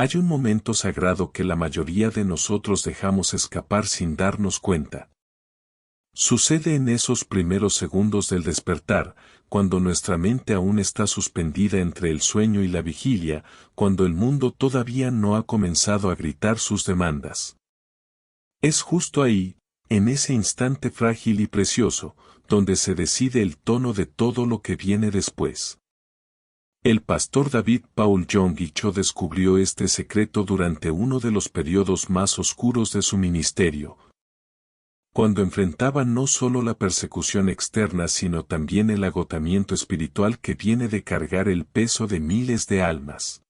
Hay un momento sagrado que la mayoría de nosotros dejamos escapar sin darnos cuenta. Sucede en esos primeros segundos del despertar, cuando nuestra mente aún está suspendida entre el sueño y la vigilia, cuando el mundo todavía no ha comenzado a gritar sus demandas. Es justo ahí, en ese instante frágil y precioso, donde se decide el tono de todo lo que viene después. El pastor David Paul Yonggi Cho descubrió este secreto durante uno de los periodos más oscuros de su ministerio, cuando enfrentaba no solo la persecución externa sino también el agotamiento espiritual que viene de cargar el peso de miles de almas.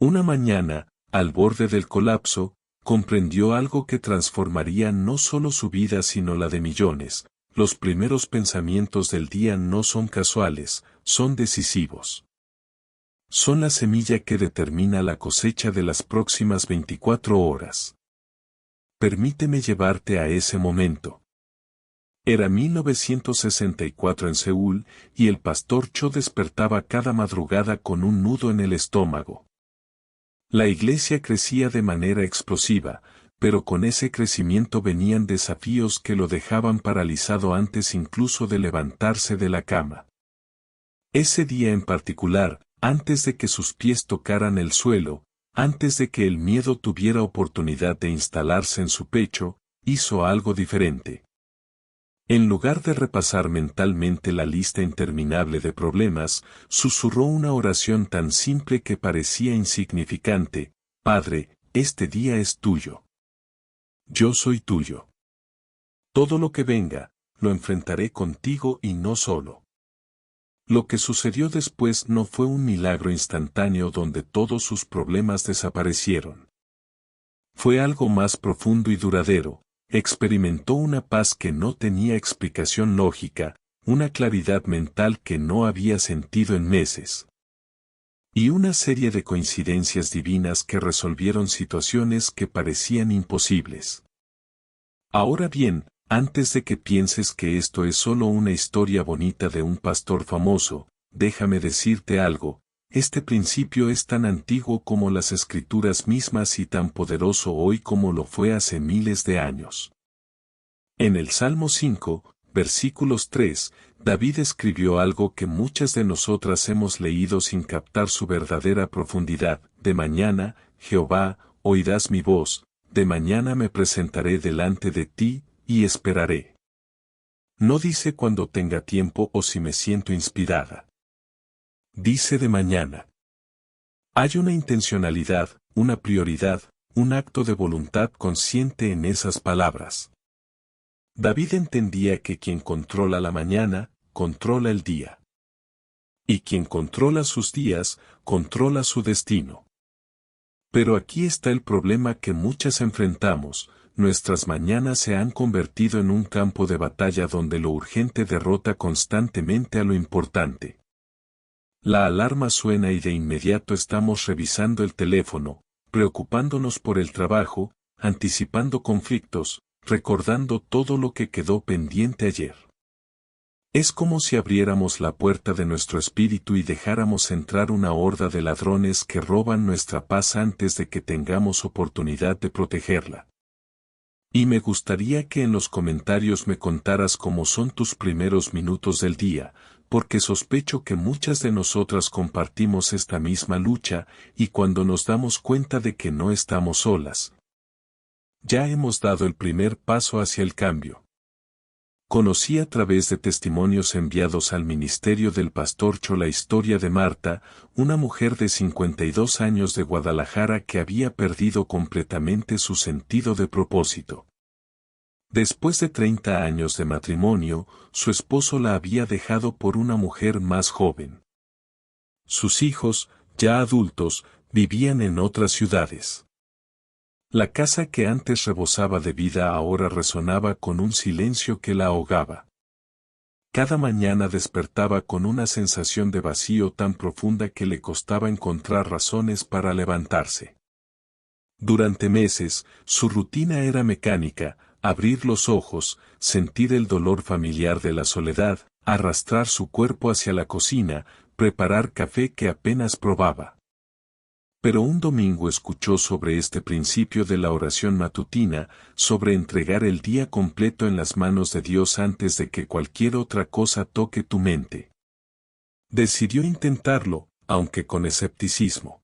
Una mañana, al borde del colapso, comprendió algo que transformaría no solo su vida sino la de millones. Los primeros pensamientos del día no son casuales, son decisivos. Son la semilla que determina la cosecha de las próximas 24 horas. Permíteme llevarte a ese momento. Era 1964 en Seúl, y el pastor Cho despertaba cada madrugada con un nudo en el estómago. La iglesia crecía de manera explosiva, pero con ese crecimiento venían desafíos que lo dejaban paralizado antes incluso de levantarse de la cama. Ese día en particular, antes de que sus pies tocaran el suelo, antes de que el miedo tuviera oportunidad de instalarse en su pecho, hizo algo diferente. En lugar de repasar mentalmente la lista interminable de problemas, susurró una oración tan simple que parecía insignificante: Padre, este día es tuyo. Yo soy tuyo. Todo lo que venga, lo enfrentaré contigo y no solo. Lo que sucedió después no fue un milagro instantáneo donde todos sus problemas desaparecieron. Fue algo más profundo y duradero. Experimentó una paz que no tenía explicación lógica, una claridad mental que no había sentido en meses. Y una serie de coincidencias divinas que resolvieron situaciones que parecían imposibles. Ahora bien, antes de que pienses que esto es solo una historia bonita de un pastor famoso, déjame decirte algo: este principio es tan antiguo como las escrituras mismas y tan poderoso hoy como lo fue hace miles de años. En el Salmo 5, versículos 3, David escribió algo que muchas de nosotras hemos leído sin captar su verdadera profundidad: de mañana, Jehová, oirás mi voz, de mañana me presentaré delante de ti, y esperaré. No dice cuando tenga tiempo o si me siento inspirada. Dice de mañana. Hay una intencionalidad, una prioridad, un acto de voluntad consciente en esas palabras. David entendía que quien controla la mañana, controla el día. Y quien controla sus días, controla su destino. Pero aquí está el problema que muchas enfrentamos: nuestras mañanas se han convertido en un campo de batalla donde lo urgente derrota constantemente a lo importante. La alarma suena y de inmediato estamos revisando el teléfono, preocupándonos por el trabajo, anticipando conflictos, recordando todo lo que quedó pendiente ayer. Es como si abriéramos la puerta de nuestro espíritu y dejáramos entrar una horda de ladrones que roban nuestra paz antes de que tengamos oportunidad de protegerla. Y me gustaría que en los comentarios me contaras cómo son tus primeros minutos del día, porque sospecho que muchas de nosotras compartimos esta misma lucha, y cuando nos damos cuenta de que no estamos solas, ya hemos dado el primer paso hacia el cambio. Conocí a través de testimonios enviados al ministerio del pastor Cho la historia de Marta, una mujer de 52 años de Guadalajara que había perdido completamente su sentido de propósito. Después de 30 años de matrimonio, su esposo la había dejado por una mujer más joven. Sus hijos, ya adultos, vivían en otras ciudades. La casa que antes rebosaba de vida ahora resonaba con un silencio que la ahogaba. Cada mañana despertaba con una sensación de vacío tan profunda que le costaba encontrar razones para levantarse. Durante meses, su rutina era mecánica: abrir los ojos, sentir el dolor familiar de la soledad, arrastrar su cuerpo hacia la cocina, preparar café que apenas probaba. Pero un domingo escuchó sobre este principio de la oración matutina, sobre entregar el día completo en las manos de Dios antes de que cualquier otra cosa toque tu mente. Decidió intentarlo, aunque con escepticismo.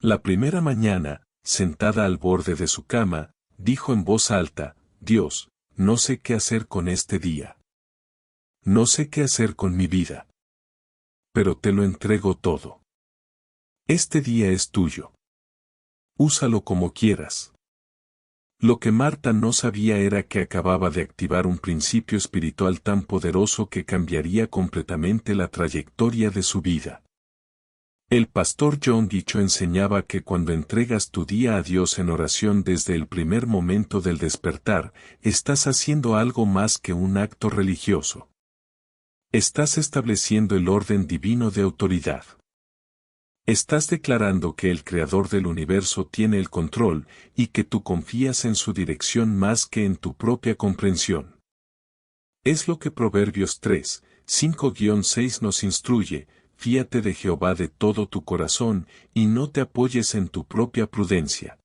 La primera mañana, sentada al borde de su cama, dijo en voz alta: Dios, no sé qué hacer con este día. No sé qué hacer con mi vida. Pero te lo entrego todo. Este día es tuyo. Úsalo como quieras. Lo que Marta no sabía era que acababa de activar un principio espiritual tan poderoso que cambiaría completamente la trayectoria de su vida. El pastor John Dicho enseñaba que cuando entregas tu día a Dios en oración desde el primer momento del despertar, estás haciendo algo más que un acto religioso. Estás estableciendo el orden divino de autoridad. Estás declarando que el Creador del universo tiene el control y que tú confías en su dirección más que en tu propia comprensión. Es lo que Proverbios 3, 5-6 nos instruye: fíate de Jehová de todo tu corazón y no te apoyes en tu propia prudencia.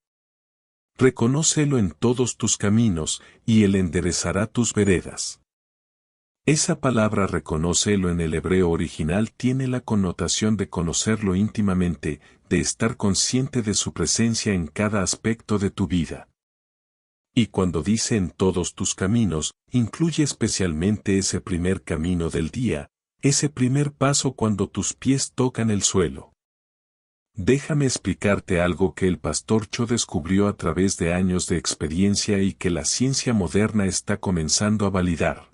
Reconócelo en todos tus caminos y él enderezará tus veredas. Esa palabra reconócelo en el hebreo original tiene la connotación de conocerlo íntimamente, de estar consciente de su presencia en cada aspecto de tu vida. Y cuando dice en todos tus caminos, incluye especialmente ese primer camino del día, ese primer paso cuando tus pies tocan el suelo. Déjame explicarte algo que el pastor Cho descubrió a través de años de experiencia y que la ciencia moderna está comenzando a validar.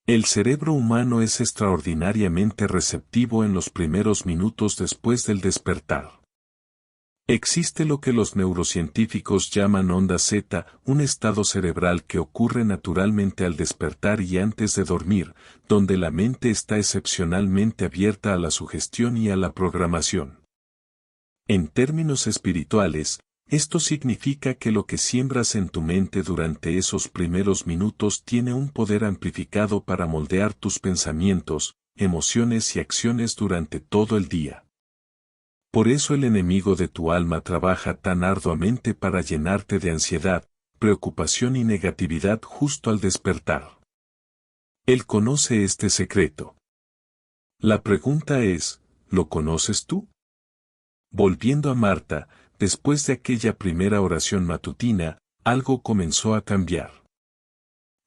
El cerebro humano es extraordinariamente receptivo en los primeros minutos después del despertar. Existe lo que los neurocientíficos llaman onda Z, un estado cerebral que ocurre naturalmente al despertar y antes de dormir, donde la mente está excepcionalmente abierta a la sugestión y a la programación. En términos espirituales, esto significa que lo que siembras en tu mente durante esos primeros minutos tiene un poder amplificado para moldear tus pensamientos, emociones y acciones durante todo el día. Por eso el enemigo de tu alma trabaja tan arduamente para llenarte de ansiedad, preocupación y negatividad justo al despertar. Él conoce este secreto. La pregunta es, ¿lo conoces tú? Volviendo a Marta, después de aquella primera oración matutina, algo comenzó a cambiar.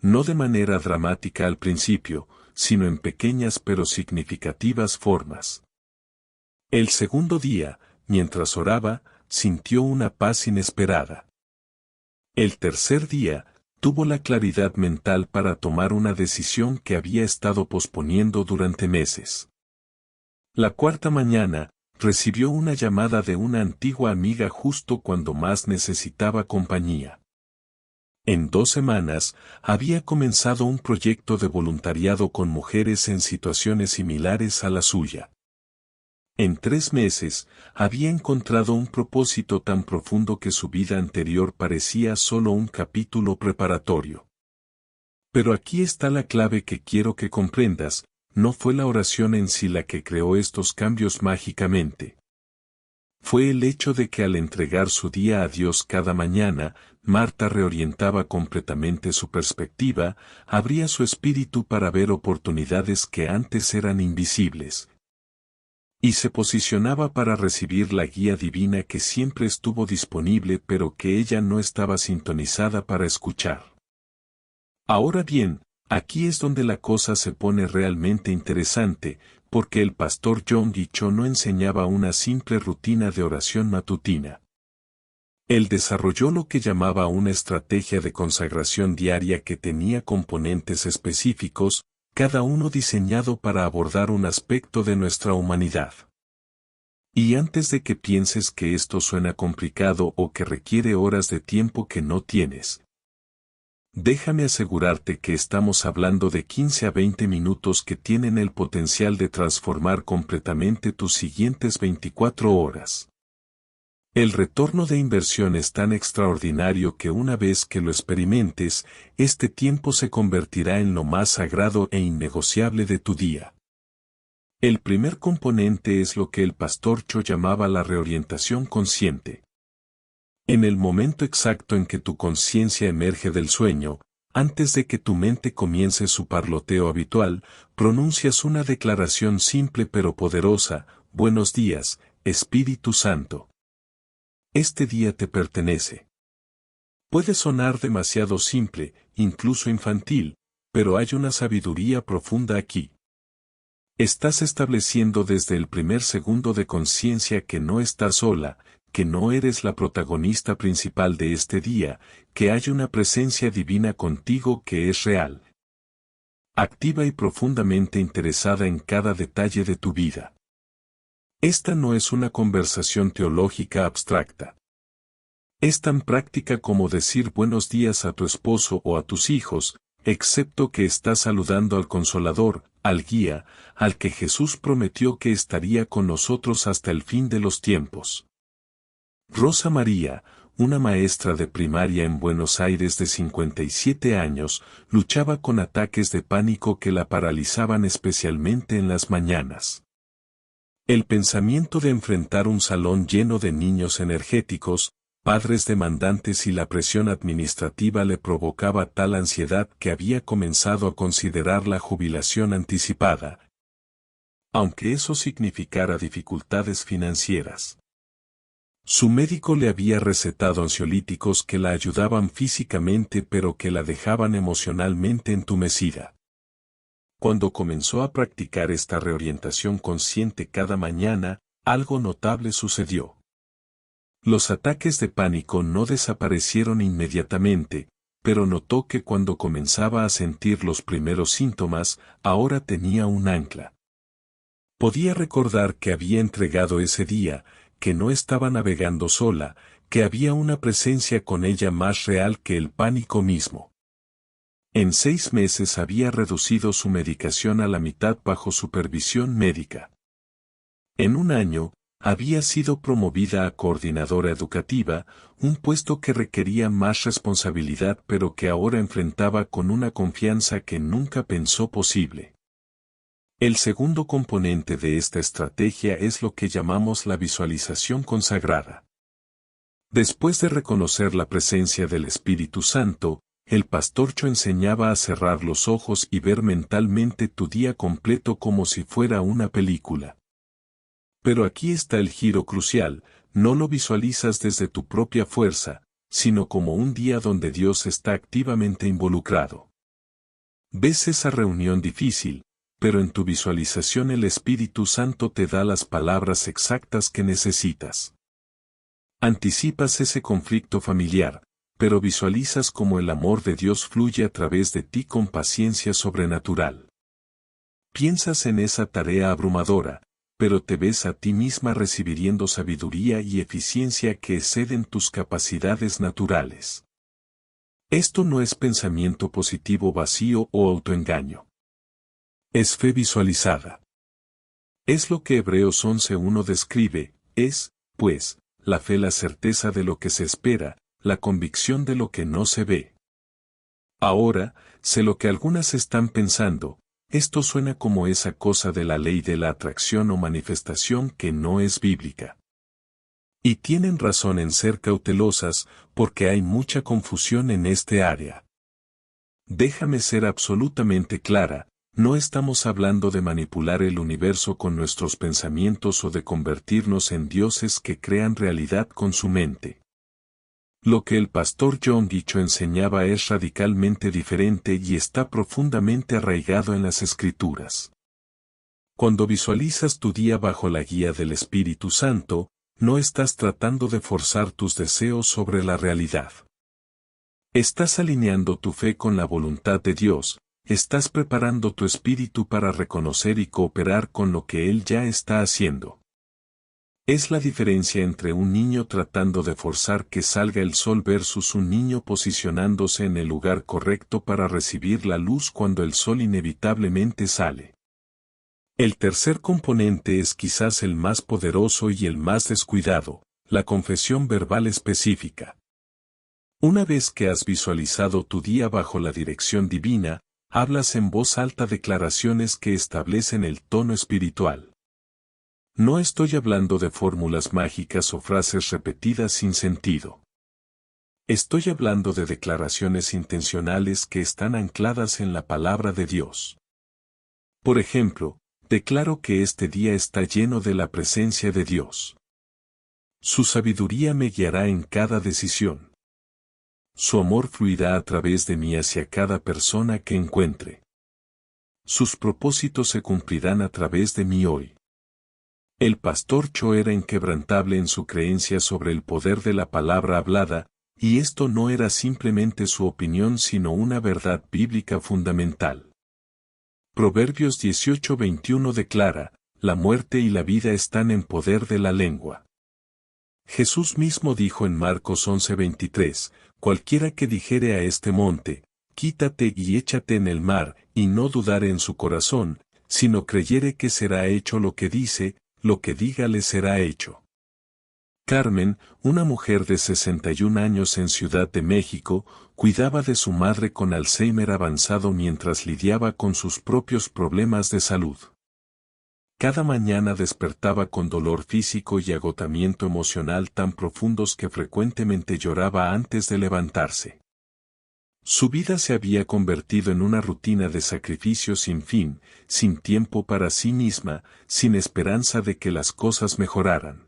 No de manera dramática al principio, sino en pequeñas pero significativas formas. El segundo día, mientras oraba, sintió una paz inesperada. El tercer día, tuvo la claridad mental para tomar una decisión que había estado posponiendo durante meses. La cuarta mañana, recibió una llamada de una antigua amiga justo cuando más necesitaba compañía. En 2 semanas, había comenzado un proyecto de voluntariado con mujeres en situaciones similares a la suya. En 3 meses, había encontrado un propósito tan profundo que su vida anterior parecía solo un capítulo preparatorio. Pero aquí está la clave que quiero que comprendas: no fue la oración en sí la que creó estos cambios mágicamente. Fue el hecho de que al entregar su día a Dios cada mañana, Marta reorientaba completamente su perspectiva, abría su espíritu para ver oportunidades que antes eran invisibles. Y se posicionaba para recibir la guía divina que siempre estuvo disponible pero que ella no estaba sintonizada para escuchar. Ahora bien, aquí es donde la cosa se pone realmente interesante, porque el pastor John Dicho no enseñaba una simple rutina de oración matutina. Él desarrolló lo que llamaba una estrategia de consagración diaria que tenía componentes específicos, cada uno diseñado para abordar un aspecto de nuestra humanidad. Y antes de que pienses que esto suena complicado o que requiere horas de tiempo que no tienes, déjame asegurarte que estamos hablando de 15 a 20 minutos que tienen el potencial de transformar completamente tus siguientes 24 horas. El retorno de inversión es tan extraordinario que una vez que lo experimentes, este tiempo se convertirá en lo más sagrado e innegociable de tu día. El primer componente es lo que el pastor Cho llamaba la reorientación consciente. En el momento exacto en que tu conciencia emerge del sueño, antes de que tu mente comience su parloteo habitual, pronuncias una declaración simple pero poderosa: buenos días, Espíritu Santo. Este día te pertenece. Puede sonar demasiado simple, incluso infantil, pero hay una sabiduría profunda aquí. Estás estableciendo desde el primer segundo de conciencia que no estás sola, que no eres la protagonista principal de este día, que hay una presencia divina contigo que es real, activa y profundamente interesada en cada detalle de tu vida. Esta no es una conversación teológica abstracta. Es tan práctica como decir buenos días a tu esposo o a tus hijos, excepto que estás saludando al Consolador, al Guía, al que Jesús prometió que estaría con nosotros hasta el fin de los tiempos. Rosa María, una maestra de primaria en Buenos Aires de 57 años, luchaba con ataques de pánico que la paralizaban especialmente en las mañanas. El pensamiento de enfrentar un salón lleno de niños energéticos, padres demandantes y la presión administrativa le provocaba tal ansiedad que había comenzado a considerar la jubilación anticipada, aunque eso significara dificultades financieras. Su médico le había recetado ansiolíticos que la ayudaban físicamente pero que la dejaban emocionalmente entumecida. Cuando comenzó a practicar esta reorientación consciente cada mañana, algo notable sucedió. Los ataques de pánico no desaparecieron inmediatamente, pero notó que cuando comenzaba a sentir los primeros síntomas, ahora tenía un ancla. Podía recordar que había entregado ese día, que no estaba navegando sola, que había una presencia con ella más real que el pánico mismo. En 6 meses había reducido su medicación a la mitad bajo supervisión médica. En 1 año, había sido promovida a coordinadora educativa, un puesto que requería más responsabilidad pero que ahora enfrentaba con una confianza que nunca pensó posible. El segundo componente de esta estrategia es lo que llamamos la visualización consagrada. Después de reconocer la presencia del Espíritu Santo, el pastor Cho enseñaba a cerrar los ojos y ver mentalmente tu día completo como si fuera una película. Pero aquí está el giro crucial: no lo visualizas desde tu propia fuerza, sino como un día donde Dios está activamente involucrado. Ves esa reunión difícil, pero en tu visualización el Espíritu Santo te da las palabras exactas que necesitas. Anticipas ese conflicto familiar, pero visualizas cómo el amor de Dios fluye a través de ti con paciencia sobrenatural. Piensas en esa tarea abrumadora, pero te ves a ti misma recibiendo sabiduría y eficiencia que exceden tus capacidades naturales. Esto no es pensamiento positivo vacío o autoengaño. Es fe visualizada. Es lo que Hebreos 11:1 describe: es, pues, la fe la certeza de lo que se espera, la convicción de lo que no se ve. Ahora, sé lo que algunas están pensando: esto suena como esa cosa de la ley de la atracción o manifestación que no es bíblica. Y tienen razón en ser cautelosas, porque hay mucha confusión en este área. Déjame ser absolutamente clara: no estamos hablando de manipular el universo con nuestros pensamientos o de convertirnos en dioses que crean realidad con su mente. Lo que el pastor John Cho enseñaba es radicalmente diferente y está profundamente arraigado en las Escrituras. Cuando visualizas tu día bajo la guía del Espíritu Santo, no estás tratando de forzar tus deseos sobre la realidad. Estás alineando tu fe con la voluntad de Dios. Estás preparando tu espíritu para reconocer y cooperar con lo que Él ya está haciendo. Es la diferencia entre un niño tratando de forzar que salga el sol versus un niño posicionándose en el lugar correcto para recibir la luz cuando el sol inevitablemente sale. El tercer componente es quizás el más poderoso y el más descuidado: la confesión verbal específica. Una vez que has visualizado tu día bajo la dirección divina, hablas en voz alta declaraciones que establecen el tono espiritual. No estoy hablando de fórmulas mágicas o frases repetidas sin sentido. Estoy hablando de declaraciones intencionales que están ancladas en la palabra de Dios. Por ejemplo, declaro que este día está lleno de la presencia de Dios. Su sabiduría me guiará en cada decisión. Su amor fluirá a través de mí hacia cada persona que encuentre. Sus propósitos se cumplirán a través de mí hoy. El pastor Cho era inquebrantable en su creencia sobre el poder de la palabra hablada, y esto no era simplemente su opinión sino una verdad bíblica fundamental. Proverbios 18:21 declara, la muerte y la vida están en poder de la lengua. Jesús mismo dijo en Marcos 11:23, cualquiera que dijere a este monte, quítate y échate en el mar, y no dudare en su corazón, sino creyere que será hecho lo que dice, lo que diga le será hecho. Carmen, una mujer de 61 años en Ciudad de México, cuidaba de su madre con Alzheimer avanzado mientras lidiaba con sus propios problemas de salud. Cada mañana despertaba con dolor físico y agotamiento emocional tan profundos que frecuentemente lloraba antes de levantarse. Su vida se había convertido en una rutina de sacrificio sin fin, sin tiempo para sí misma, sin esperanza de que las cosas mejoraran.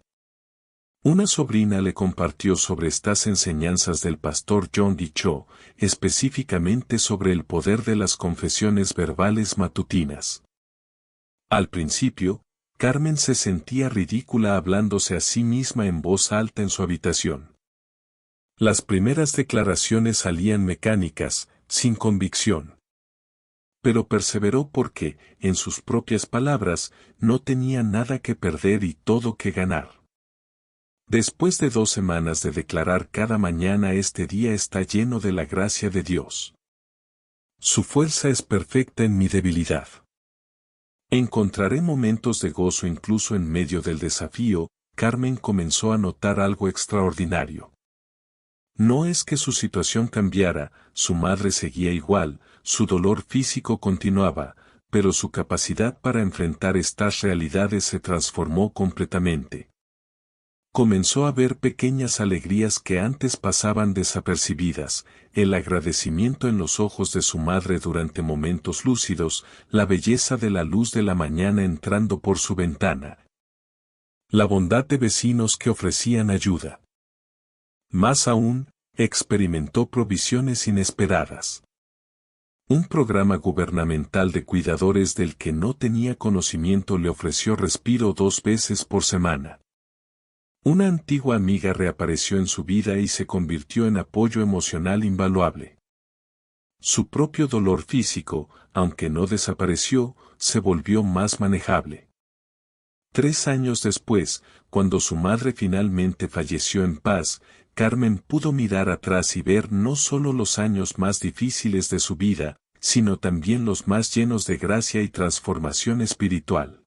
Una sobrina le compartió sobre estas enseñanzas del pastor John D. Cho, específicamente sobre el poder de las confesiones verbales matutinas. Al principio, Carmen se sentía ridícula hablándose a sí misma en voz alta en su habitación. Las primeras declaraciones salían mecánicas, sin convicción. Pero perseveró porque, en sus propias palabras, no tenía nada que perder y todo que ganar. Después de 2 semanas de declarar cada mañana este día está lleno de la gracia de Dios. Su fuerza es perfecta en mi debilidad. Encontraré momentos de gozo incluso en medio del desafío. Carmen comenzó a notar algo extraordinario. No es que su situación cambiara, su madre seguía igual, su dolor físico continuaba, pero su capacidad para enfrentar estas realidades se transformó completamente. Comenzó a ver pequeñas alegrías que antes pasaban desapercibidas, el agradecimiento en los ojos de su madre durante momentos lúcidos, la belleza de la luz de la mañana entrando por su ventana. La bondad de vecinos que ofrecían ayuda. Más aún, experimentó provisiones inesperadas. Un programa gubernamental de cuidadores del que no tenía conocimiento le ofreció respiro 2 veces por semana. Una antigua amiga reapareció en su vida y se convirtió en apoyo emocional invaluable. Su propio dolor físico, aunque no desapareció, se volvió más manejable. 3 años después, cuando su madre finalmente falleció en paz, Carmen pudo mirar atrás y ver no solo los años más difíciles de su vida, sino también los más llenos de gracia y transformación espiritual.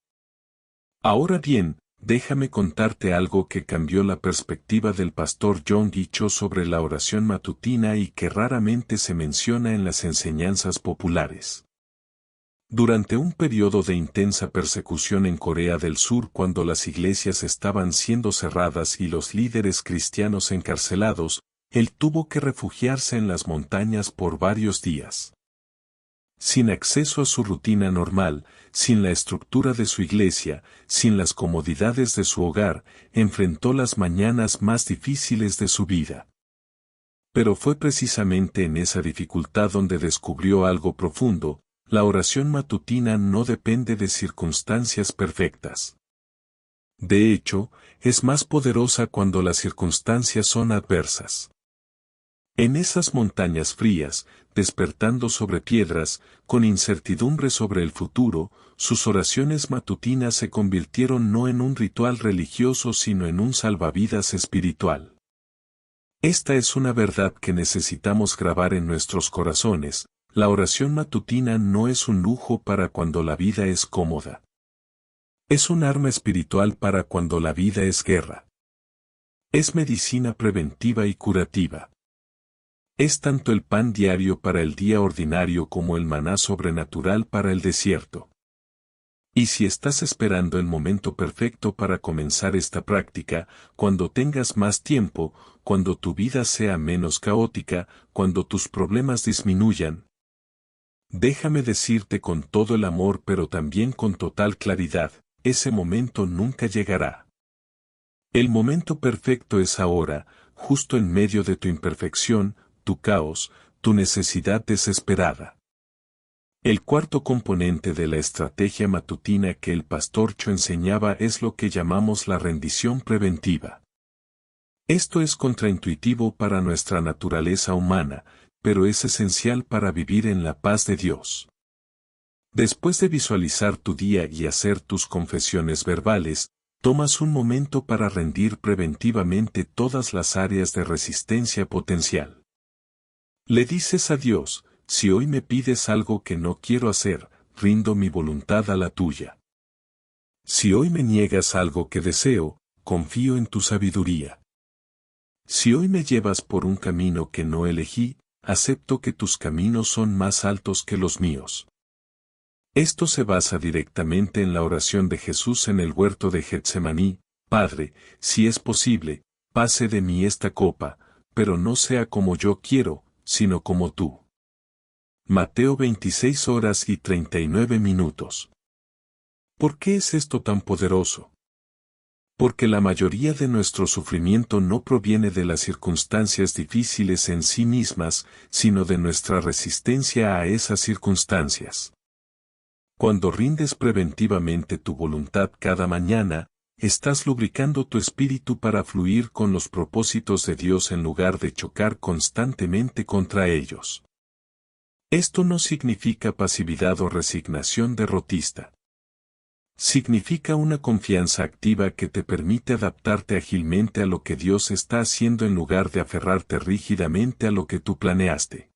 Ahora bien, déjame contarte algo que cambió la perspectiva del pastor John D. Cho sobre la oración matutina y que raramente se menciona en las enseñanzas populares. Durante un periodo de intensa persecución en Corea del Sur cuando las iglesias estaban siendo cerradas y los líderes cristianos encarcelados, él tuvo que refugiarse en las montañas por varios días. Sin acceso a su rutina normal, sin la estructura de su iglesia, sin las comodidades de su hogar, enfrentó las mañanas más difíciles de su vida. Pero fue precisamente en esa dificultad donde descubrió algo profundo: la oración matutina no depende de circunstancias perfectas. De hecho, es más poderosa cuando las circunstancias son adversas. En esas montañas frías, despertando sobre piedras, con incertidumbre sobre el futuro, sus oraciones matutinas se convirtieron no en un ritual religioso sino en un salvavidas espiritual. Esta es una verdad que necesitamos grabar en nuestros corazones: la oración matutina no es un lujo para cuando la vida es cómoda. Es un arma espiritual para cuando la vida es guerra. Es medicina preventiva y curativa. Es tanto el pan diario para el día ordinario como el maná sobrenatural para el desierto. Y si estás esperando el momento perfecto para comenzar esta práctica, cuando tengas más tiempo, cuando tu vida sea menos caótica, cuando tus problemas disminuyan, déjame decirte con todo el amor pero también con total claridad, ese momento nunca llegará. El momento perfecto es ahora, justo en medio de tu imperfección, tu caos, tu necesidad desesperada. El cuarto componente de la estrategia matutina que el pastor Cho enseñaba es lo que llamamos la rendición preventiva. Esto es contraintuitivo para nuestra naturaleza humana, pero es esencial para vivir en la paz de Dios. Después de visualizar tu día y hacer tus confesiones verbales, tomas un momento para rendir preventivamente todas las áreas de resistencia potencial. Le dices a Dios, si hoy me pides algo que no quiero hacer, rindo mi voluntad a la tuya. Si hoy me niegas algo que deseo, confío en tu sabiduría. Si hoy me llevas por un camino que no elegí, acepto que tus caminos son más altos que los míos. Esto se basa directamente en la oración de Jesús en el huerto de Getsemaní: Padre, si es posible, pase de mí esta copa, pero no sea como yo quiero, sino como tú. Mateo 26:39. ¿Por qué es esto tan poderoso? Porque la mayoría de nuestro sufrimiento no proviene de las circunstancias difíciles en sí mismas, sino de nuestra resistencia a esas circunstancias. Cuando rindes preventivamente tu voluntad cada mañana, estás lubricando tu espíritu para fluir con los propósitos de Dios en lugar de chocar constantemente contra ellos. Esto no significa pasividad o resignación derrotista. Significa una confianza activa que te permite adaptarte ágilmente a lo que Dios está haciendo en lugar de aferrarte rígidamente a lo que tú planeaste.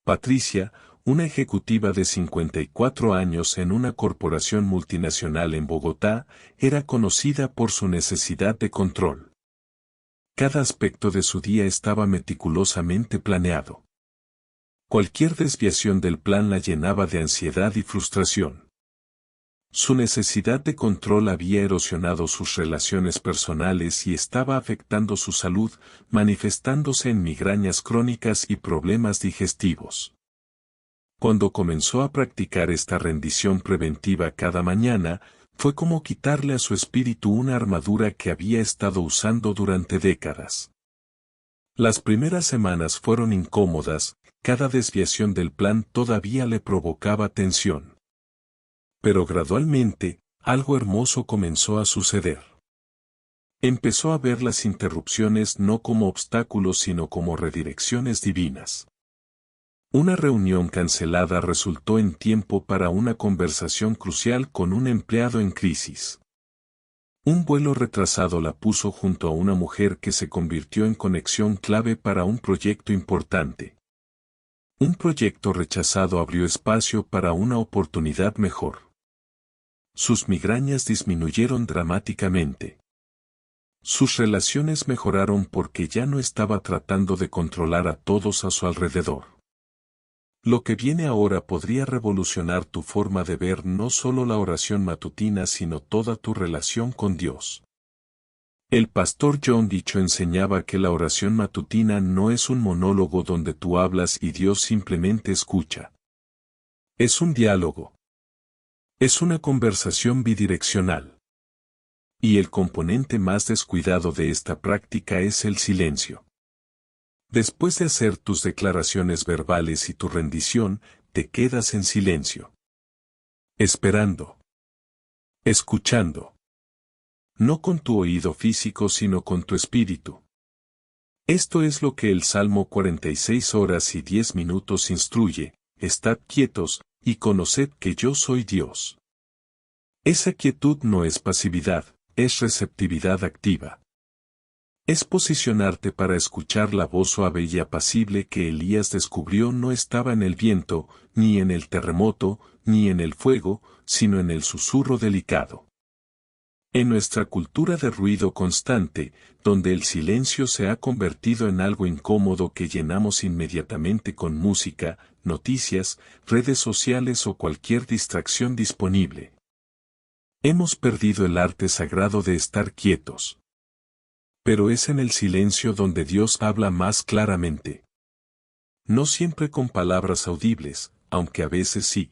Patricia, una ejecutiva de 54 años en una corporación multinacional en Bogotá, era conocida por su necesidad de control. Cada aspecto de su día estaba meticulosamente planeado. Cualquier desviación del plan la llenaba de ansiedad y frustración. Su necesidad de control había erosionado sus relaciones personales y estaba afectando su salud, manifestándose en migrañas crónicas y problemas digestivos. Cuando comenzó a practicar esta rendición preventiva cada mañana, fue como quitarle a su espíritu una armadura que había estado usando durante décadas. Las primeras semanas fueron incómodas, cada desviación del plan todavía le provocaba tensión. Pero gradualmente, algo hermoso comenzó a suceder. Empezó a ver las interrupciones no como obstáculos sino como redirecciones divinas. Una reunión cancelada resultó en tiempo para una conversación crucial con un empleado en crisis. Un vuelo retrasado la puso junto a una mujer que se convirtió en conexión clave para un proyecto importante. Un proyecto rechazado abrió espacio para una oportunidad mejor. Sus migrañas disminuyeron dramáticamente. Sus relaciones mejoraron porque ya no estaba tratando de controlar a todos a su alrededor. Lo que viene ahora podría revolucionar tu forma de ver no solo la oración matutina sino toda tu relación con Dios. El pastor John Cho enseñaba que la oración matutina no es un monólogo donde tú hablas y Dios simplemente escucha. Es un diálogo. Es una conversación bidireccional. Y el componente más descuidado de esta práctica es el silencio. Después de hacer tus declaraciones verbales y tu rendición, te quedas en silencio. Esperando. Escuchando. No con tu oído físico sino con tu espíritu. Esto es lo que el Salmo 46:10 instruye: estad quietos, y conoced que yo soy Dios. Esa quietud no es pasividad, es receptividad activa. Es posicionarte para escuchar la voz suave y apacible que Elías descubrió no estaba en el viento, ni en el terremoto, ni en el fuego, sino en el susurro delicado. En nuestra cultura de ruido constante, donde el silencio se ha convertido en algo incómodo que llenamos inmediatamente con música, noticias, redes sociales o cualquier distracción disponible, hemos perdido el arte sagrado de estar quietos. Pero es en el silencio donde Dios habla más claramente. No siempre con palabras audibles, aunque a veces sí.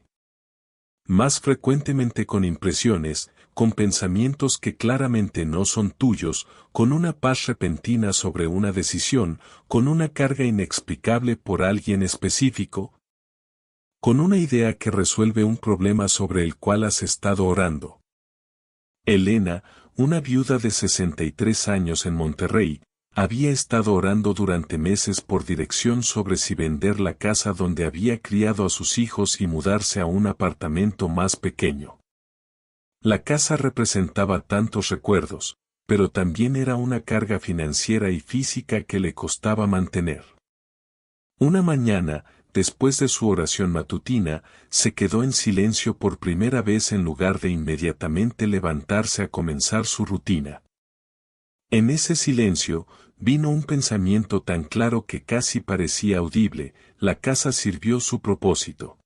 Más frecuentemente con impresiones, con pensamientos que claramente no son tuyos, con una paz repentina sobre una decisión, con una carga inexplicable por alguien específico, con una idea que resuelve un problema sobre el cual has estado orando. Elena, una viuda de 63 años en Monterrey, había estado orando durante meses por dirección sobre si vender la casa donde había criado a sus hijos y mudarse a un apartamento más pequeño. La casa representaba tantos recuerdos, pero también era una carga financiera y física que le costaba mantener. Una mañana, después de su oración matutina, se quedó en silencio por primera vez en lugar de inmediatamente levantarse a comenzar su rutina. En ese silencio, vino un pensamiento tan claro que casi parecía audible: la casa sirvió su propósito.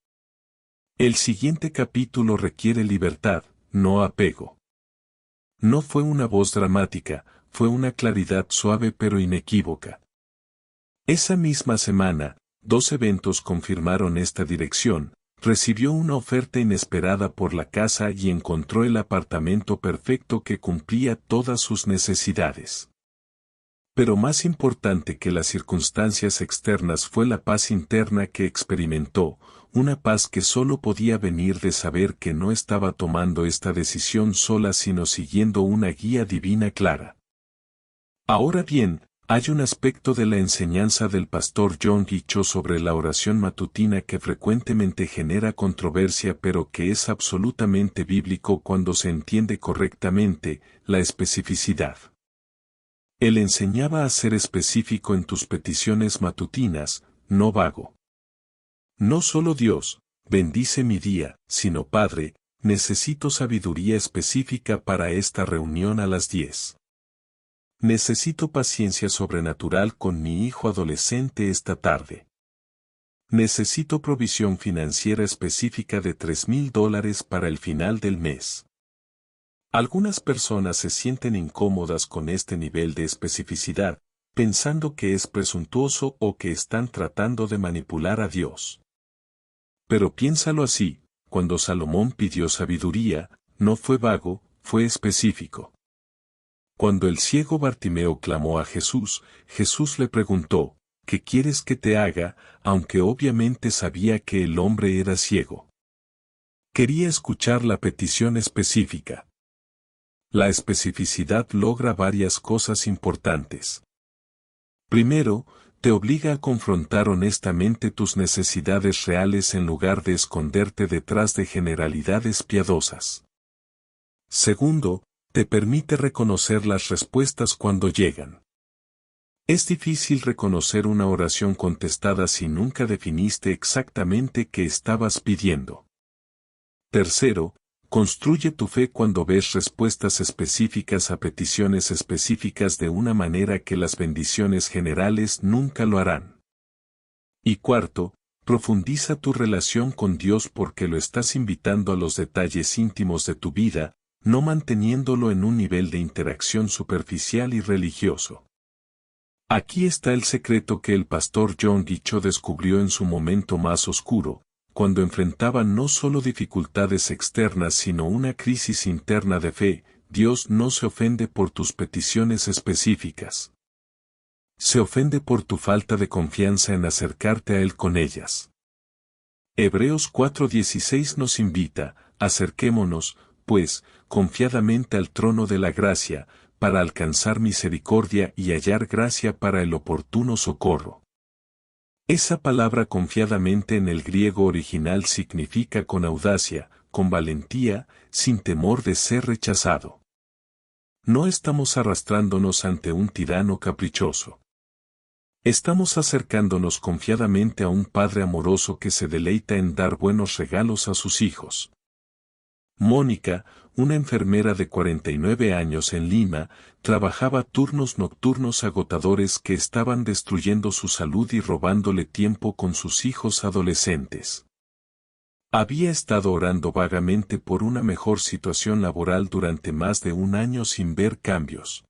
El siguiente capítulo requiere libertad, no apego. No fue una voz dramática, fue una claridad suave pero inequívoca. Esa misma semana, 2 eventos confirmaron esta dirección. Recibió una oferta inesperada por la casa y encontró el apartamento perfecto que cumplía todas sus necesidades. Pero más importante que las circunstancias externas fue la paz interna que experimentó, una paz que solo podía venir de saber que no estaba tomando esta decisión sola sino siguiendo una guía divina clara. Ahora bien, hay un aspecto de la enseñanza del pastor John G. Cho sobre la oración matutina que frecuentemente genera controversia pero que es absolutamente bíblico cuando se entiende correctamente: la especificidad. Él enseñaba a ser específico en tus peticiones matutinas, no vago. No solo Dios, bendice mi día, sino Padre, necesito sabiduría específica para esta reunión a las 10. Necesito paciencia sobrenatural con mi hijo adolescente esta tarde. Necesito provisión financiera específica de $3,000 para el final del mes. Algunas personas se sienten incómodas con este nivel de especificidad, pensando que es presuntuoso o que están tratando de manipular a Dios. Pero piénsalo así: cuando Salomón pidió sabiduría, no fue vago, fue específico. Cuando el ciego Bartimeo clamó a Jesús, Jesús le preguntó: ¿qué quieres que te haga?, aunque obviamente sabía que el hombre era ciego. Quería escuchar la petición específica. La especificidad logra varias cosas importantes. Primero, te obliga a confrontar honestamente tus necesidades reales en lugar de esconderte detrás de generalidades piadosas. Segundo, te permite reconocer las respuestas cuando llegan. Es difícil reconocer una oración contestada si nunca definiste exactamente qué estabas pidiendo. Tercero, construye tu fe cuando ves respuestas específicas a peticiones específicas de una manera que las bendiciones generales nunca lo harán. Y cuarto, profundiza tu relación con Dios porque lo estás invitando a los detalles íntimos de tu vida, no manteniéndolo en un nivel de interacción superficial y religioso. Aquí está el secreto que el pastor John G. Cho descubrió en su momento más oscuro, cuando enfrentaba no solo dificultades externas sino una crisis interna de fe: Dios no se ofende por tus peticiones específicas. Se ofende por tu falta de confianza en acercarte a Él con ellas. Hebreos 4:16 nos invita: acerquémonos, pues, confiadamente al trono de la gracia, para alcanzar misericordia y hallar gracia para el oportuno socorro. Esa palabra confiadamente en el griego original significa con audacia, con valentía, sin temor de ser rechazado. No estamos arrastrándonos ante un tirano caprichoso. Estamos acercándonos confiadamente a un Padre amoroso que se deleita en dar buenos regalos a sus hijos. Mónica, una enfermera de 49 años en Lima, trabajaba turnos nocturnos agotadores que estaban destruyendo su salud y robándole tiempo con sus hijos adolescentes. Había estado orando vagamente por una mejor situación laboral durante más de un año sin ver cambios.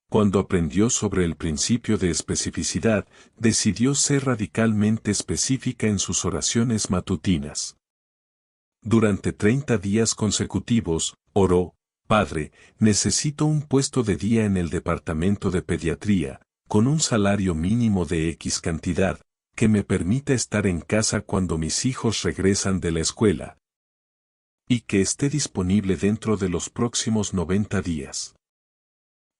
Cuando aprendió sobre el principio de especificidad, decidió ser radicalmente específica en sus oraciones matutinas. Durante 30 días consecutivos, oró: Padre, necesito un puesto de día en el departamento de pediatría, con un salario mínimo de X cantidad, que me permita estar en casa cuando mis hijos regresan de la escuela. Y que esté disponible dentro de los próximos 90 días.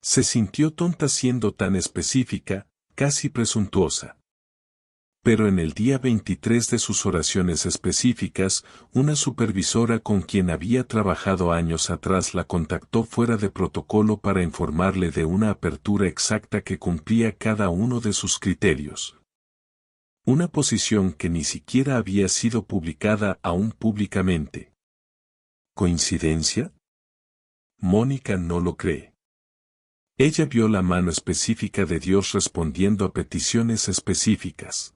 Se sintió tonta siendo tan específica, casi presuntuosa. Pero en el día 23 de sus oraciones específicas, una supervisora con quien había trabajado años atrás la contactó fuera de protocolo para informarle de una apertura exacta que cumplía cada uno de sus criterios. Una posición que ni siquiera había sido publicada aún públicamente. ¿Coincidencia? Mónica no lo cree. Ella vio la mano específica de Dios respondiendo a peticiones específicas.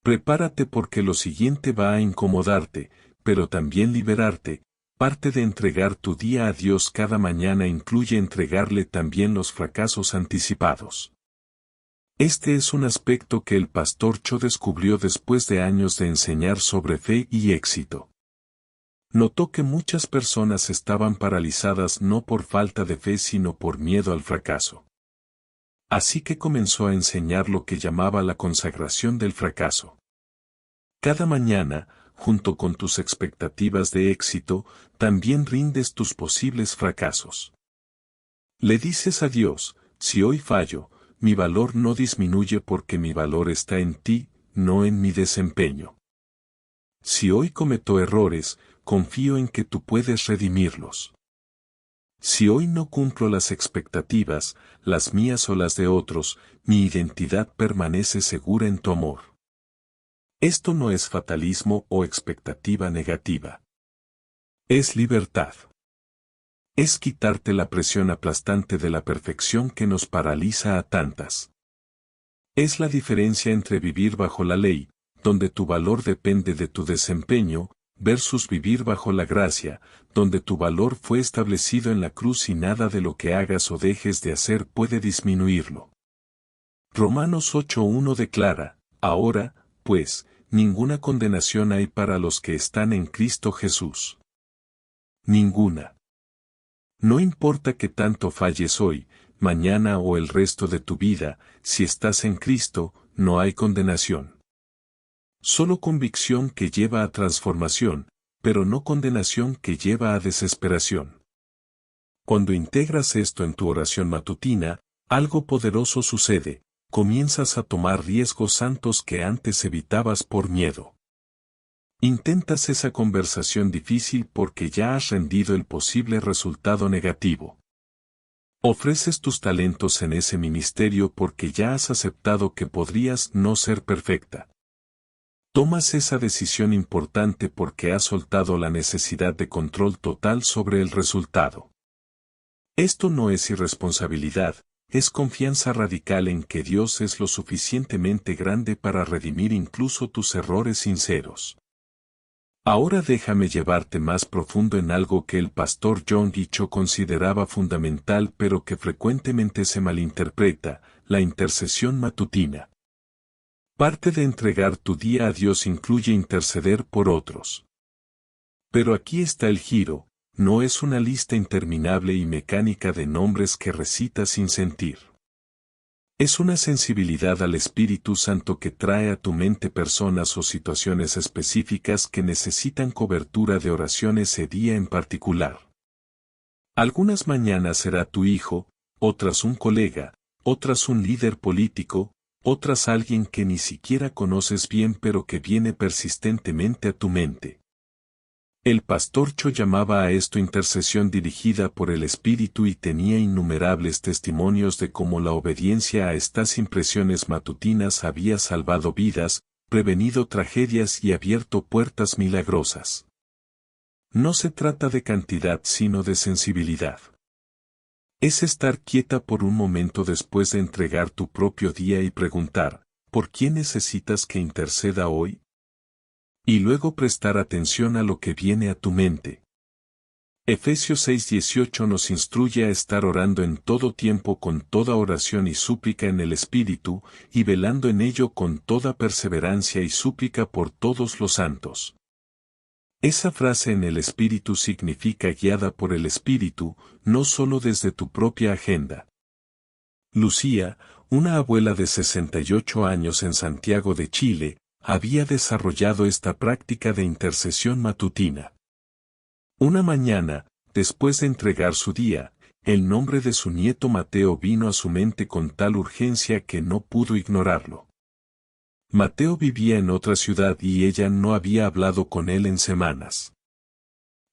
Prepárate porque lo siguiente va a incomodarte, pero también liberarte. Parte de entregar tu día a Dios cada mañana incluye entregarle también los fracasos anticipados. Este es un aspecto que el pastor Cho descubrió después de años de enseñar sobre fe y éxito. Notó que muchas personas estaban paralizadas no por falta de fe sino por miedo al fracaso. Así que comenzó a enseñar lo que llamaba la consagración del fracaso. Cada mañana, junto con tus expectativas de éxito, también rindes tus posibles fracasos. Le dices a Dios: si hoy fallo, mi valor no disminuye porque mi valor está en ti, no en mi desempeño. Si hoy cometo errores, confío en que tú puedes redimirlos. Si hoy no cumplo las expectativas, las mías o las de otros, mi identidad permanece segura en tu amor. Esto no es fatalismo o expectativa negativa. Es libertad. Es quitarte la presión aplastante de la perfección que nos paraliza a tantas. Es la diferencia entre vivir bajo la ley, donde tu valor depende de tu desempeño, versus vivir bajo la gracia, donde tu valor fue establecido en la cruz y nada de lo que hagas o dejes de hacer puede disminuirlo. Romanos 8:1 declara: ahora, pues, ninguna condenación hay para los que están en Cristo Jesús. Ninguna. No importa que tanto falles hoy, mañana o el resto de tu vida, si estás en Cristo, no hay condenación. Solo convicción que lleva a transformación, pero no condenación que lleva a desesperación. Cuando integras esto en tu oración matutina, algo poderoso sucede: comienzas a tomar riesgos santos que antes evitabas por miedo. Intentas esa conversación difícil porque ya has rendido el posible resultado negativo. Ofreces tus talentos en ese ministerio porque ya has aceptado que podrías no ser perfecta. Tomas esa decisión importante porque has soltado la necesidad de control total sobre el resultado. Esto no es irresponsabilidad, es confianza radical en que Dios es lo suficientemente grande para redimir incluso tus errores sinceros. Ahora déjame llevarte más profundo en algo que el pastor John G. Cho consideraba fundamental pero que frecuentemente se malinterpreta: la intercesión matutina. Parte de entregar tu día a Dios incluye interceder por otros. Pero aquí está el giro: no es una lista interminable y mecánica de nombres que recitas sin sentir. Es una sensibilidad al Espíritu Santo que trae a tu mente personas o situaciones específicas que necesitan cobertura de oración ese día en particular. Algunas mañanas será tu hijo, otras un colega, otras un líder político, otras alguien que ni siquiera conoces bien pero que viene persistentemente a tu mente. El pastor Cho llamaba a esto intercesión dirigida por el Espíritu y tenía innumerables testimonios de cómo la obediencia a estas impresiones matutinas había salvado vidas, prevenido tragedias y abierto puertas milagrosas. No se trata de cantidad sino de sensibilidad. Es estar quieta por un momento después de entregar tu propio día y preguntar, ¿por quién necesitas que interceda hoy? Y luego prestar atención a lo que viene a tu mente. Efesios 6:18 nos instruye a estar orando en todo tiempo con toda oración y súplica en el Espíritu, y velando en ello con toda perseverancia y súplica por todos los santos. Esa frase en el Espíritu significa guiada por el Espíritu, no solo desde tu propia agenda. Lucía, una abuela de 68 años en Santiago de Chile, había desarrollado esta práctica de intercesión matutina. Una mañana, después de entregar su día, el nombre de su nieto Mateo vino a su mente con tal urgencia que no pudo ignorarlo. Mateo vivía en otra ciudad y ella no había hablado con él en semanas.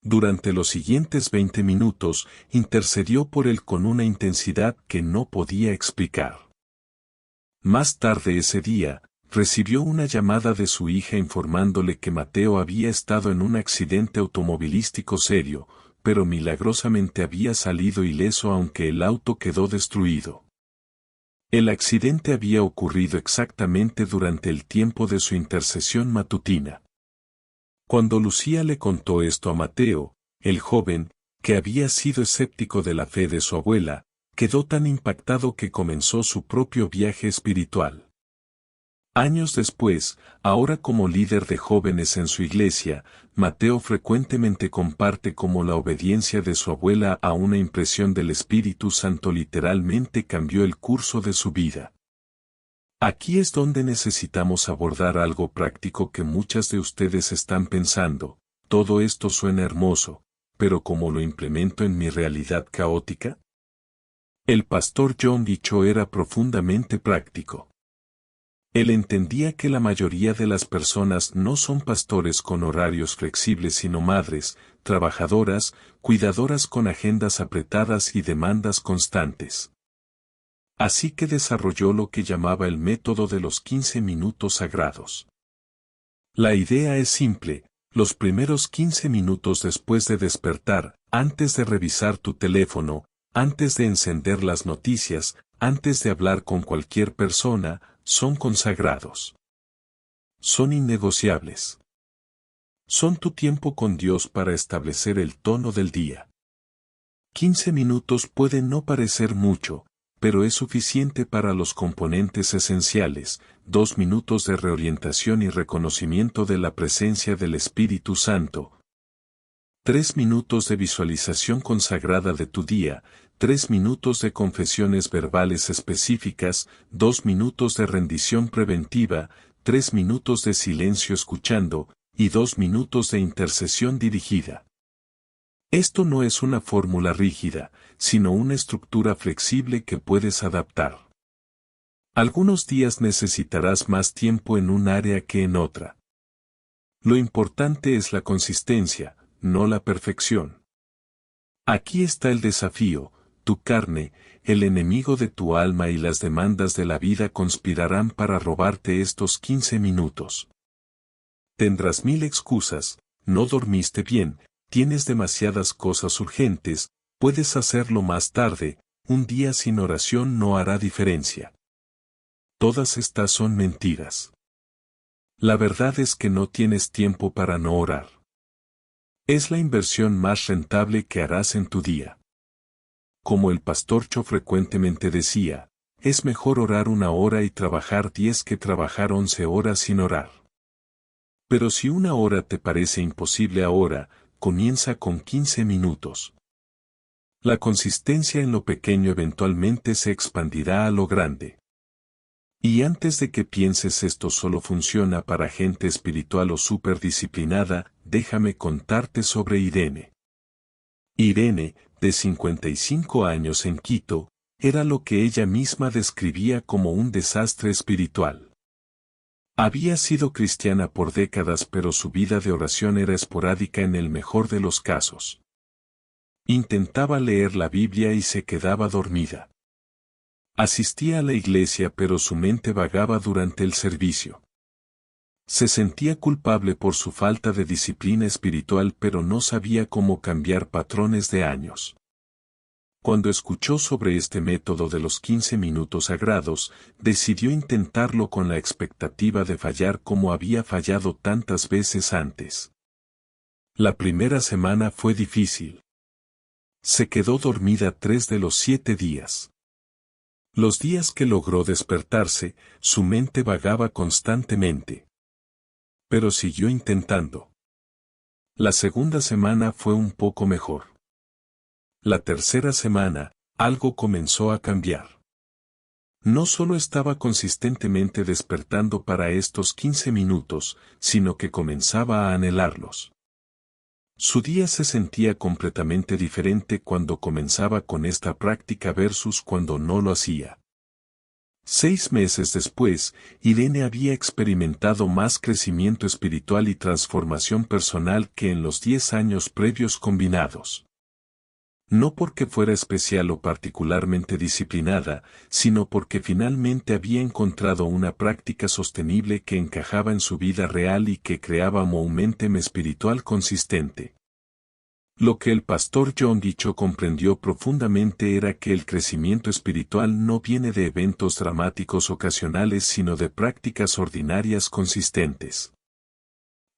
Durante los siguientes 20 minutos, intercedió por él con una intensidad que no podía explicar. Más tarde ese día, recibió una llamada de su hija informándole que Mateo había estado en un accidente automovilístico serio, pero milagrosamente había salido ileso aunque el auto quedó destruido. El accidente había ocurrido exactamente durante el tiempo de su intercesión matutina. Cuando Lucía le contó esto a Mateo, el joven, que había sido escéptico de la fe de su abuela, quedó tan impactado que comenzó su propio viaje espiritual. Años después, ahora como líder de jóvenes en su iglesia, Mateo frecuentemente comparte cómo la obediencia de su abuela a una impresión del Espíritu Santo literalmente cambió el curso de su vida. Aquí es donde necesitamos abordar algo práctico que muchas de ustedes están pensando: todo esto suena hermoso, pero ¿cómo lo implemento en mi realidad caótica? El pastor John Cho era profundamente práctico. Él entendía que la mayoría de las personas no son pastores con horarios flexibles sino madres, trabajadoras, cuidadoras con agendas apretadas y demandas constantes. Así que desarrolló lo que llamaba el método de los 15 minutos sagrados. La idea es simple: los primeros 15 minutos después de despertar, antes de revisar tu teléfono, antes de encender las noticias, antes de hablar con cualquier persona, son consagrados. Son innegociables. Son tu tiempo con Dios para establecer el tono del día. 15 minutos pueden no parecer mucho, pero es suficiente para los componentes esenciales: 2 minutos de reorientación y reconocimiento de la presencia del Espíritu Santo, 3 minutos de visualización consagrada de tu día, 3 minutos de confesiones verbales específicas, 2 minutos de rendición preventiva, 3 minutos de silencio escuchando, y 2 minutos de intercesión dirigida. Esto no es una fórmula rígida, sino una estructura flexible que puedes adaptar. Algunos días necesitarás más tiempo en un área que en otra. Lo importante es la consistencia, no la perfección. Aquí está el desafío: tu carne, el enemigo de tu alma y las demandas de la vida conspirarán para robarte estos 15 minutos. Tendrás 1000 excusas: no dormiste bien, tienes demasiadas cosas urgentes, puedes hacerlo más tarde, un día sin oración no hará diferencia. Todas estas son mentiras. La verdad es que no tienes tiempo para no orar. Es la inversión más rentable que harás en tu día. Como el pastor Cho frecuentemente decía, es mejor orar 1 hora y trabajar 10 que trabajar 11 horas sin orar. Pero si 1 hora te parece imposible ahora, comienza con 15 minutos. La consistencia en lo pequeño eventualmente se expandirá a lo grande. Y antes de que pienses esto solo funciona para gente espiritual o superdisciplinada, déjame contarte sobre Irene. Irene, de 55 años en Quito, era lo que ella misma describía como un desastre espiritual. Había sido cristiana por décadas, pero su vida de oración era esporádica en el mejor de los casos. Intentaba leer la Biblia y se quedaba dormida. Asistía a la iglesia pero su mente vagaba durante el servicio. Se sentía culpable por su falta de disciplina espiritual, pero no sabía cómo cambiar patrones de años. Cuando escuchó sobre este método de los 15 minutos sagrados, decidió intentarlo con la expectativa de fallar como había fallado tantas veces antes. La primera semana fue difícil. Se quedó dormida 3 de los 7 días. Los días que logró despertarse, su mente vagaba constantemente. Pero siguió intentando. La segunda semana fue un poco mejor. La tercera semana, algo comenzó a cambiar. No solo estaba consistentemente despertando para estos 15 minutos, sino que comenzaba a anhelarlos. Su día se sentía completamente diferente cuando comenzaba con esta práctica versus cuando no lo hacía. 6 meses después, Irene había experimentado más crecimiento espiritual y transformación personal que en los 10 años previos combinados. No porque fuera especial o particularmente disciplinada, sino porque finalmente había encontrado una práctica sostenible que encajaba en su vida real y que creaba un momentum espiritual consistente. Lo que el pastor John Dicho comprendió profundamente era que el crecimiento espiritual no viene de eventos dramáticos ocasionales sino de prácticas ordinarias consistentes.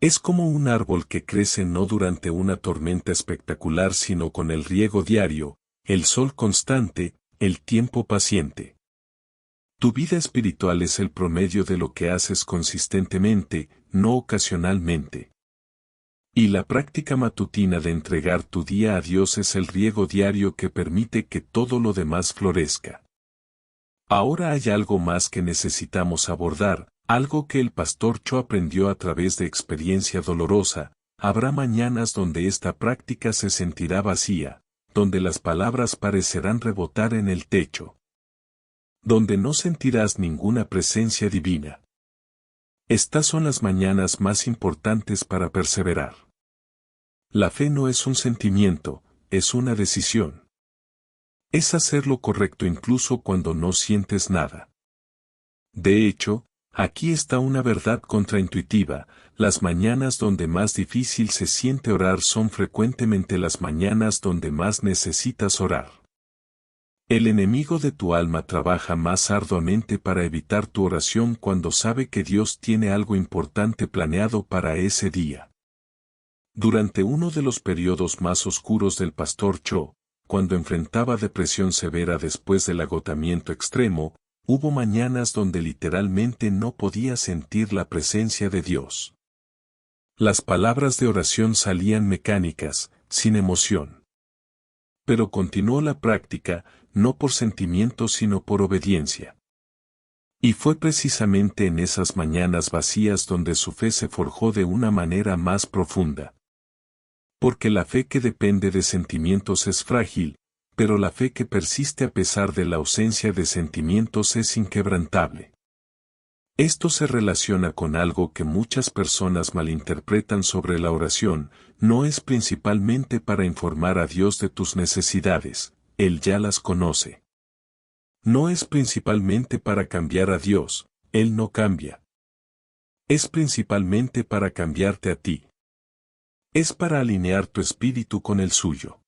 Es como un árbol que crece no durante una tormenta espectacular sino con el riego diario, el sol constante, el tiempo paciente. Tu vida espiritual es el promedio de lo que haces consistentemente, no ocasionalmente. Y la práctica matutina de entregar tu día a Dios es el riego diario que permite que todo lo demás florezca. Ahora hay algo más que necesitamos abordar, algo que el pastor Cho aprendió a través de experiencia dolorosa. Habrá mañanas donde esta práctica se sentirá vacía, donde las palabras parecerán rebotar en el techo, donde no sentirás ninguna presencia divina. Estas son las mañanas más importantes para perseverar. La fe no es un sentimiento, es una decisión. Es hacer lo correcto incluso cuando no sientes nada. De hecho, aquí está una verdad contraintuitiva: las mañanas donde más difícil se siente orar son frecuentemente las mañanas donde más necesitas orar. El enemigo de tu alma trabaja más arduamente para evitar tu oración cuando sabe que Dios tiene algo importante planeado para ese día. Durante uno de los periodos más oscuros del pastor Cho, cuando enfrentaba depresión severa después del agotamiento extremo, hubo mañanas donde literalmente no podía sentir la presencia de Dios. Las palabras de oración salían mecánicas, sin emoción. Pero continuó la práctica, no por sentimiento sino por obediencia. Y fue precisamente en esas mañanas vacías donde su fe se forjó de una manera más profunda. Porque la fe que depende de sentimientos es frágil, pero la fe que persiste a pesar de la ausencia de sentimientos es inquebrantable. Esto se relaciona con algo que muchas personas malinterpretan sobre la oración: no es principalmente para informar a Dios de tus necesidades, Él ya las conoce. No es principalmente para cambiar a Dios, Él no cambia. Es principalmente para cambiarte a ti. Es para alinear tu espíritu con el suyo.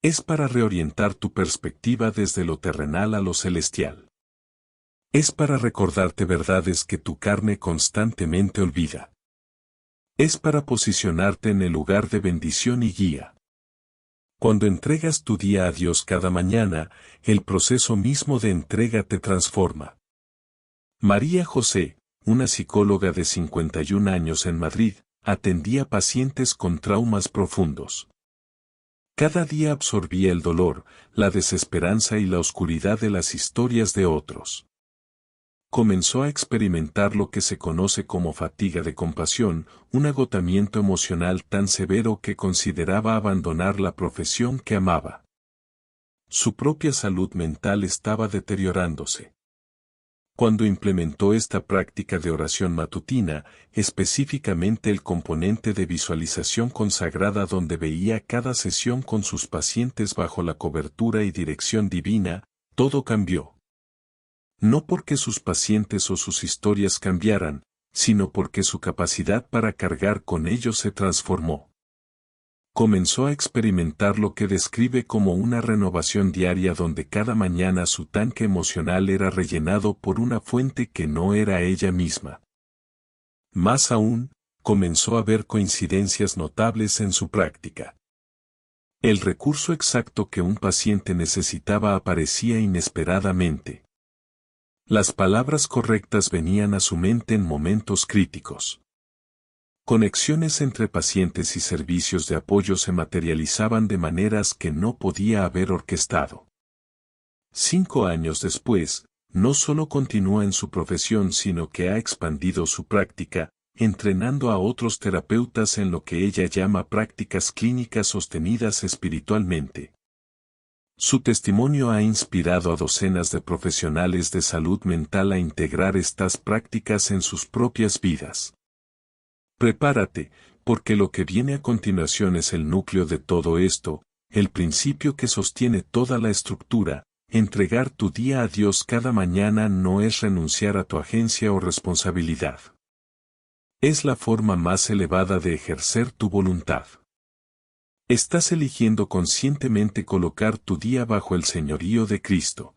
Es para reorientar tu perspectiva desde lo terrenal a lo celestial. Es para recordarte verdades que tu carne constantemente olvida. Es para posicionarte en el lugar de bendición y guía. Cuando entregas tu día a Dios cada mañana, el proceso mismo de entrega te transforma. María José, una psicóloga de 51 años en Madrid, atendía pacientes con traumas profundos. Cada día absorbía el dolor, la desesperanza y la oscuridad de las historias de otros. Comenzó a experimentar lo que se conoce como fatiga de compasión, un agotamiento emocional tan severo que consideraba abandonar la profesión que amaba. Su propia salud mental estaba deteriorándose. Cuando implementó esta práctica de oración matutina, específicamente el componente de visualización consagrada donde veía cada sesión con sus pacientes bajo la cobertura y dirección divina, todo cambió. No porque sus pacientes o sus historias cambiaran, sino porque su capacidad para cargar con ellos se transformó. Comenzó a experimentar lo que describe como una renovación diaria donde cada mañana su tanque emocional era rellenado por una fuente que no era ella misma. Más aún, comenzó a ver coincidencias notables en su práctica. El recurso exacto que un paciente necesitaba aparecía inesperadamente. Las palabras correctas venían a su mente en momentos críticos. Conexiones entre pacientes y servicios de apoyo se materializaban de maneras que no podía haber orquestado. 5 años después, no solo continúa en su profesión sino que ha expandido su práctica, entrenando a otros terapeutas en lo que ella llama prácticas clínicas sostenidas espiritualmente. Su testimonio ha inspirado a docenas de profesionales de salud mental a integrar estas prácticas en sus propias vidas. Prepárate, porque lo que viene a continuación es el núcleo de todo esto, el principio que sostiene toda la estructura. Entregar tu día a Dios cada mañana no es renunciar a tu agencia o responsabilidad. Es la forma más elevada de ejercer tu voluntad. Estás eligiendo conscientemente colocar tu día bajo el señorío de Cristo.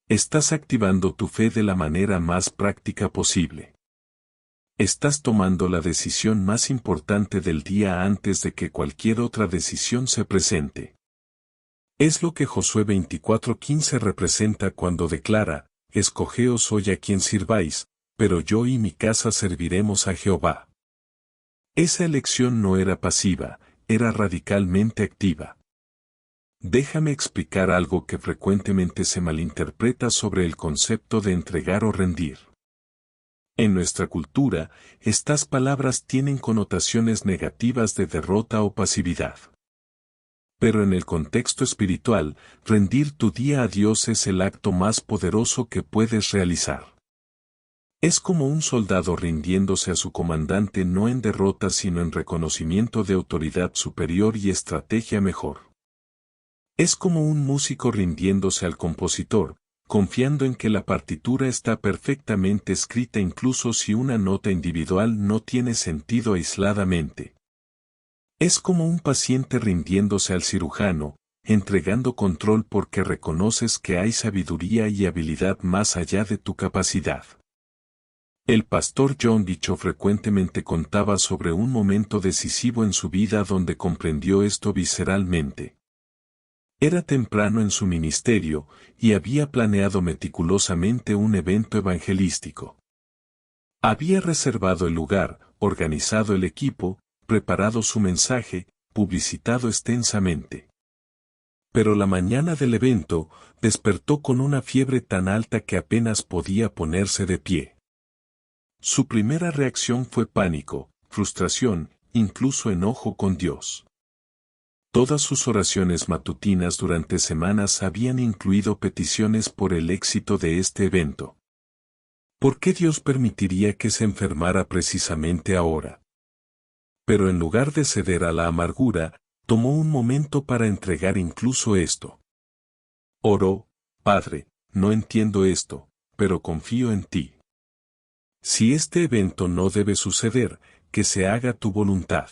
Estás activando tu fe de la manera más práctica posible. Estás tomando la decisión más importante del día antes de que cualquier otra decisión se presente. Es lo que Josué 24:15 representa cuando declara, escogeos hoy a quien sirváis, pero yo y mi casa serviremos a Jehová. Esa elección no era pasiva, era radicalmente activa. Déjame explicar algo que frecuentemente se malinterpreta sobre el concepto de entregar o rendir. En nuestra cultura, estas palabras tienen connotaciones negativas de derrota o pasividad. Pero en el contexto espiritual, rendir tu día a Dios es el acto más poderoso que puedes realizar. Es como un soldado rindiéndose a su comandante no en derrota sino en reconocimiento de autoridad superior y estrategia mejor. Es como un músico rindiéndose al compositor, confiando en que la partitura está perfectamente escrita incluso si una nota individual no tiene sentido aisladamente. Es como un paciente rindiéndose al cirujano, entregando control porque reconoces que hay sabiduría y habilidad más allá de tu capacidad. El pastor John Dicho frecuentemente contaba sobre un momento decisivo en su vida donde comprendió esto visceralmente. Era temprano en su ministerio, y había planeado meticulosamente un evento evangelístico. Había reservado el lugar, organizado el equipo, preparado su mensaje, publicitado extensamente. Pero la mañana del evento, despertó con una fiebre tan alta que apenas podía ponerse de pie. Su primera reacción fue pánico, frustración, incluso enojo con Dios. Todas sus oraciones matutinas durante semanas habían incluido peticiones por el éxito de este evento. ¿Por qué Dios permitiría que se enfermara precisamente ahora? Pero en lugar de ceder a la amargura, tomó un momento para entregar incluso esto. Oró, Padre, no entiendo esto, pero confío en ti. Si este evento no debe suceder, que se haga tu voluntad.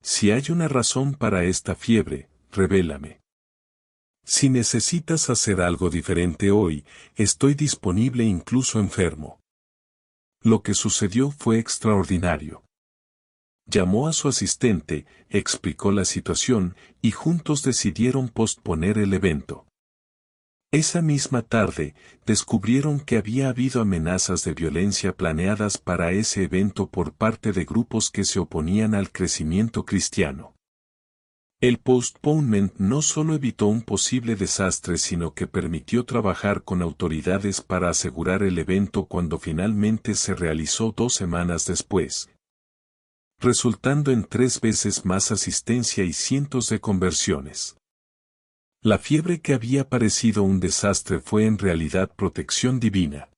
Si hay una razón para esta fiebre, revélame. Si necesitas hacer algo diferente hoy, estoy disponible incluso enfermo. Lo que sucedió fue extraordinario. Llamó a su asistente, explicó la situación, y juntos decidieron posponer el evento. Esa misma tarde, descubrieron que había habido amenazas de violencia planeadas para ese evento por parte de grupos que se oponían al crecimiento cristiano. El postponement no solo evitó un posible desastre sino que permitió trabajar con autoridades para asegurar el evento cuando finalmente se realizó 2 semanas después, resultando en 3 veces más asistencia y cientos de conversiones. La fiebre que había parecido un desastre fue en realidad protección divina.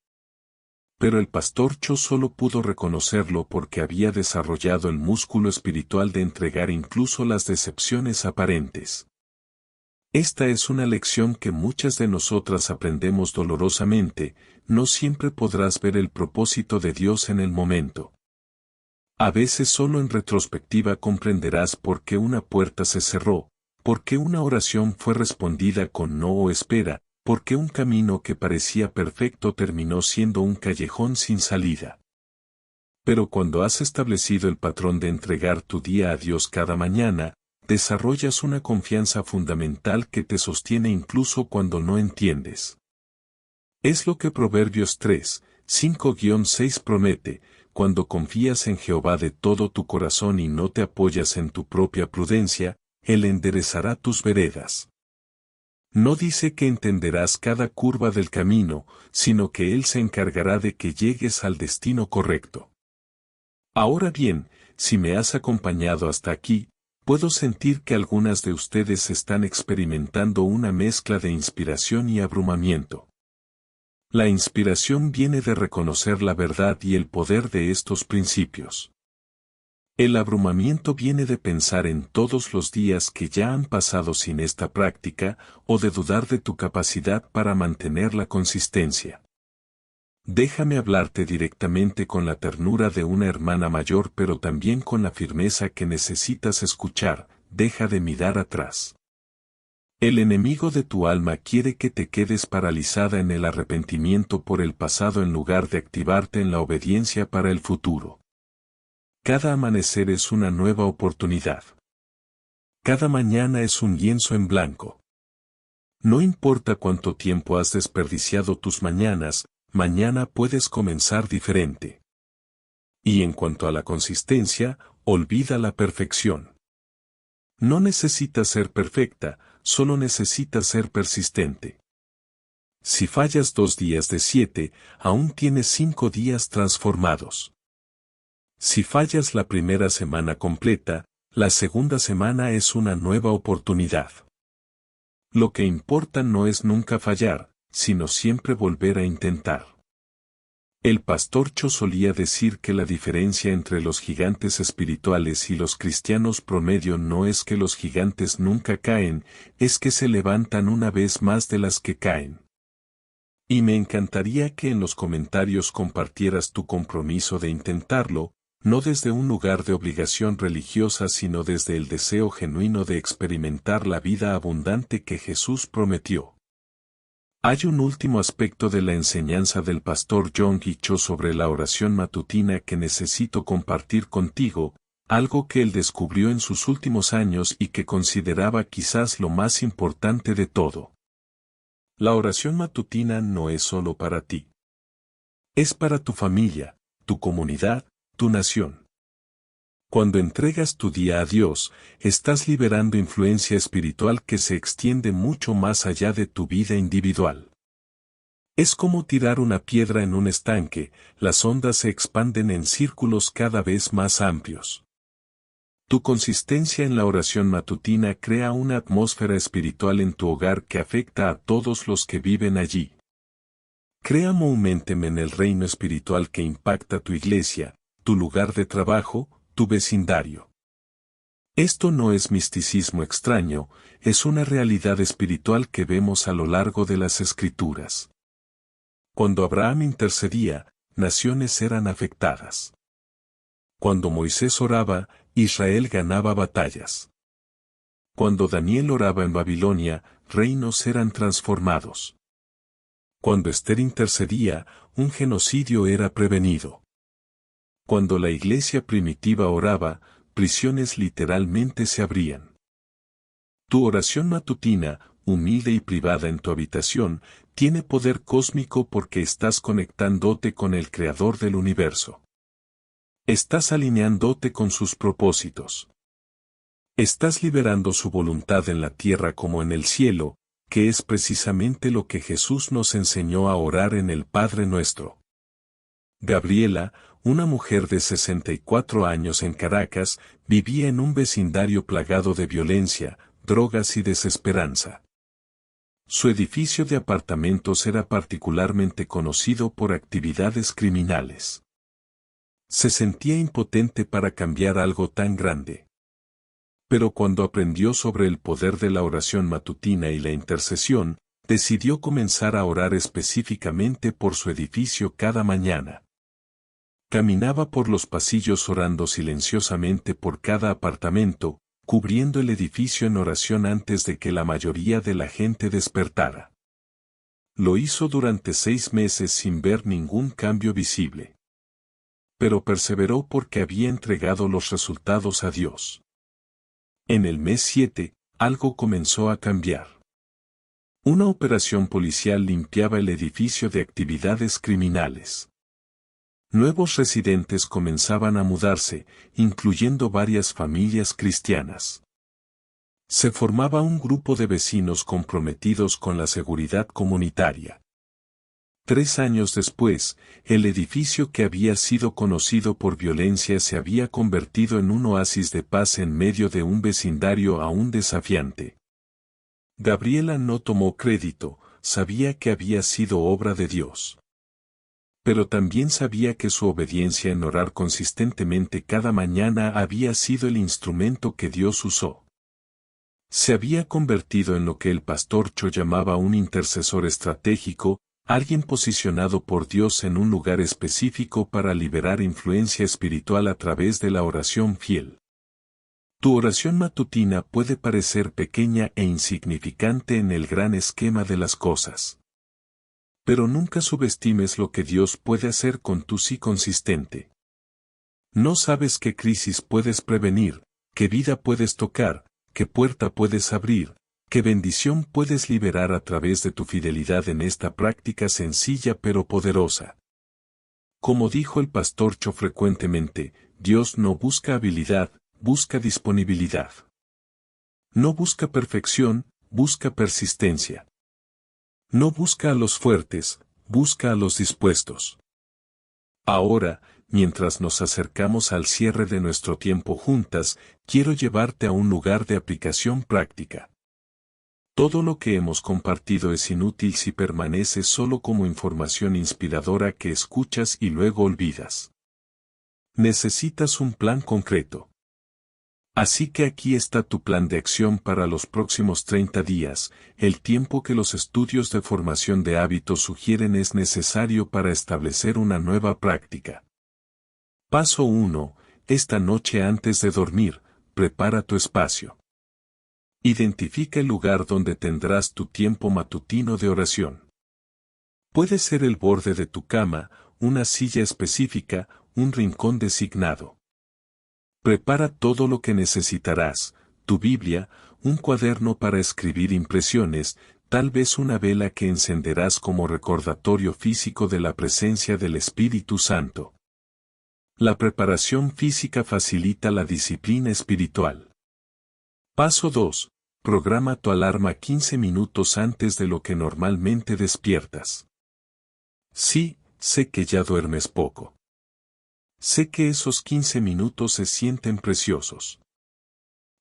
Pero el pastor Cho solo pudo reconocerlo porque había desarrollado el músculo espiritual de entregar incluso las decepciones aparentes. Esta es una lección que muchas de nosotras aprendemos dolorosamente. No siempre podrás ver el propósito de Dios en el momento. A veces solo en retrospectiva comprenderás por qué una puerta se cerró, por qué una oración fue respondida con no o espera, por qué un camino que parecía perfecto terminó siendo un callejón sin salida. Pero cuando has establecido el patrón de entregar tu día a Dios cada mañana, desarrollas una confianza fundamental que te sostiene incluso cuando no entiendes. Es lo que Proverbios 3, 5-6 promete: cuando confías en Jehová de todo tu corazón y no te apoyas en tu propia prudencia, Él enderezará tus veredas. No dice que entenderás cada curva del camino, sino que Él se encargará de que llegues al destino correcto. Ahora bien, si me has acompañado hasta aquí, puedo sentir que algunas de ustedes están experimentando una mezcla de inspiración y abrumamiento. La inspiración viene de reconocer la verdad y el poder de estos principios. El abrumamiento viene de pensar en todos los días que ya han pasado sin esta práctica, o de dudar de tu capacidad para mantener la consistencia. Déjame hablarte directamente con la ternura de una hermana mayor, pero también con la firmeza que necesitas escuchar. Deja de mirar atrás. El enemigo de tu alma quiere que te quedes paralizada en el arrepentimiento por el pasado en lugar de activarte en la obediencia para el futuro. Cada amanecer es una nueva oportunidad. Cada mañana es un lienzo en blanco. No importa cuánto tiempo has desperdiciado tus mañanas, mañana puedes comenzar diferente. Y en cuanto a la consistencia, olvida la perfección. No necesitas ser perfecta, solo necesitas ser persistente. Si fallas 2 días de 7, aún tienes 5 días transformados. Si fallas la primera semana completa, la segunda semana es una nueva oportunidad. Lo que importa no es nunca fallar, sino siempre volver a intentar. El pastor Cho solía decir que la diferencia entre los gigantes espirituales y los cristianos promedio no es que los gigantes nunca caen, es que se levantan una vez más de las que caen. Y me encantaría que en los comentarios compartieras tu compromiso de intentarlo, no desde un lugar de obligación religiosa sino desde el deseo genuino de experimentar la vida abundante que Jesús prometió. Hay un último aspecto de la enseñanza del pastor Yonggi Cho sobre la oración matutina que necesito compartir contigo, algo que él descubrió en sus últimos años y que consideraba quizás lo más importante de todo. La oración matutina no es solo para ti. Es para tu familia, tu comunidad, tu nación. Cuando entregas tu día a Dios, estás liberando influencia espiritual que se extiende mucho más allá de tu vida individual. Es como tirar una piedra en un estanque, las ondas se expanden en círculos cada vez más amplios. Tu consistencia en la oración matutina crea una atmósfera espiritual en tu hogar que afecta a todos los que viven allí. Crea momentum en el reino espiritual que impacta tu iglesia, tu lugar de trabajo, tu vecindario. Esto no es misticismo extraño, es una realidad espiritual que vemos a lo largo de las Escrituras. Cuando Abraham intercedía, naciones eran afectadas. Cuando Moisés oraba, Israel ganaba batallas. Cuando Daniel oraba en Babilonia, reinos eran transformados. Cuando Esther intercedía, un genocidio era prevenido. Cuando la iglesia primitiva oraba, prisiones literalmente se abrían. Tu oración matutina, humilde y privada en tu habitación, tiene poder cósmico porque estás conectándote con el Creador del universo. Estás alineándote con sus propósitos. Estás liberando su voluntad en la tierra como en el cielo, que es precisamente lo que Jesús nos enseñó a orar en el Padre Nuestro. Gabriela, una mujer de 64 años en Caracas, vivía en un vecindario plagado de violencia, drogas y desesperanza. Su edificio de apartamentos era particularmente conocido por actividades criminales. Se sentía impotente para cambiar algo tan grande. Pero cuando aprendió sobre el poder de la oración matutina y la intercesión, decidió comenzar a orar específicamente por su edificio cada mañana. Caminaba por los pasillos orando silenciosamente por cada apartamento, cubriendo el edificio en oración antes de que la mayoría de la gente despertara. Lo hizo durante 6 meses sin ver ningún cambio visible. Pero perseveró porque había entregado los resultados a Dios. En el mes 7, algo comenzó a cambiar. Una operación policial limpiaba el edificio de actividades criminales. Nuevos residentes comenzaban a mudarse, incluyendo varias familias cristianas. Se formaba un grupo de vecinos comprometidos con la seguridad comunitaria. 3 años después, el edificio que había sido conocido por violencia se había convertido en un oasis de paz en medio de un vecindario aún desafiante. Gabriela no tomó crédito, sabía que había sido obra de Dios. Pero también sabía que su obediencia en orar consistentemente cada mañana había sido el instrumento que Dios usó. Se había convertido en lo que el pastor Cho llamaba un intercesor estratégico, alguien posicionado por Dios en un lugar específico para liberar influencia espiritual a través de la oración fiel. Tu oración matutina puede parecer pequeña e insignificante en el gran esquema de las cosas. Pero nunca subestimes lo que Dios puede hacer con tu sí consistente. No sabes qué crisis puedes prevenir, qué vida puedes tocar, qué puerta puedes abrir, qué bendición puedes liberar a través de tu fidelidad en esta práctica sencilla pero poderosa. Como dijo el pastor Cho frecuentemente, Dios no busca habilidad, busca disponibilidad. No busca perfección, busca persistencia. No busca a los fuertes, busca a los dispuestos. Ahora, mientras nos acercamos al cierre de nuestro tiempo juntas, quiero llevarte a un lugar de aplicación práctica. Todo lo que hemos compartido es inútil si permanece solo como información inspiradora que escuchas y luego olvidas. Necesitas un plan concreto. Así que aquí está tu plan de acción para los próximos 30 días, el tiempo que los estudios de formación de hábitos sugieren es necesario para establecer una nueva práctica. Paso 1. Esta noche antes de dormir, prepara tu espacio. Identifica el lugar donde tendrás tu tiempo matutino de oración. Puede ser el borde de tu cama, una silla específica, un rincón designado. Prepara todo lo que necesitarás, tu Biblia, un cuaderno para escribir impresiones, tal vez una vela que encenderás como recordatorio físico de la presencia del Espíritu Santo. La preparación física facilita la disciplina espiritual. Paso 2. Programa tu alarma 15 minutos antes de lo que normalmente despiertas. Sí, sé que ya duermes poco. Sé que esos 15 minutos se sienten preciosos.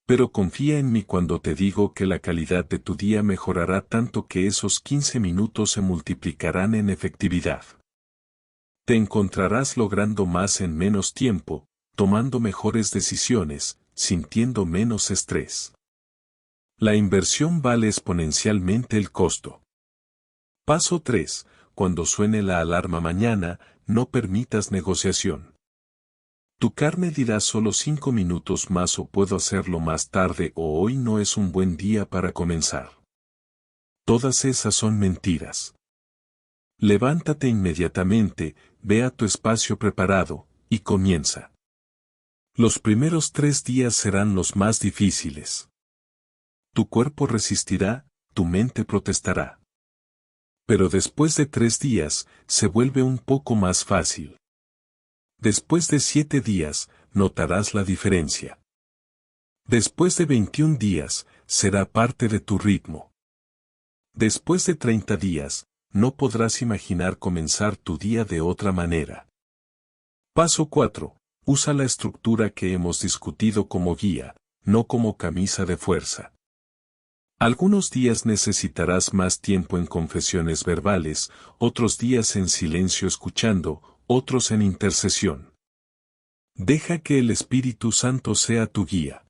Pero confía en mí cuando te digo que la calidad de tu día mejorará tanto que esos 15 minutos se multiplicarán en efectividad. Te encontrarás logrando más en menos tiempo, tomando mejores decisiones, sintiendo menos estrés. La inversión vale exponencialmente el costo. Paso 3. Cuando suene la alarma mañana, no permitas negociación. Tu carne dirá solo 5 minutos más o puedo hacerlo más tarde o hoy no es un buen día para comenzar. Todas esas son mentiras. Levántate inmediatamente, ve a tu espacio preparado, y comienza. Los primeros 3 días serán los más difíciles. Tu cuerpo resistirá, tu mente protestará. Pero después de 3 días, se vuelve un poco más fácil. Después de 7 días, notarás la diferencia. Después de 21 días, será parte de tu ritmo. Después de 30 días, no podrás imaginar comenzar tu día de otra manera. Paso 4. Usa la estructura que hemos discutido como guía, no como camisa de fuerza. Algunos días necesitarás más tiempo en confesiones verbales, otros días en silencio escuchando, otros en intercesión. Deja que el Espíritu Santo sea tu guía.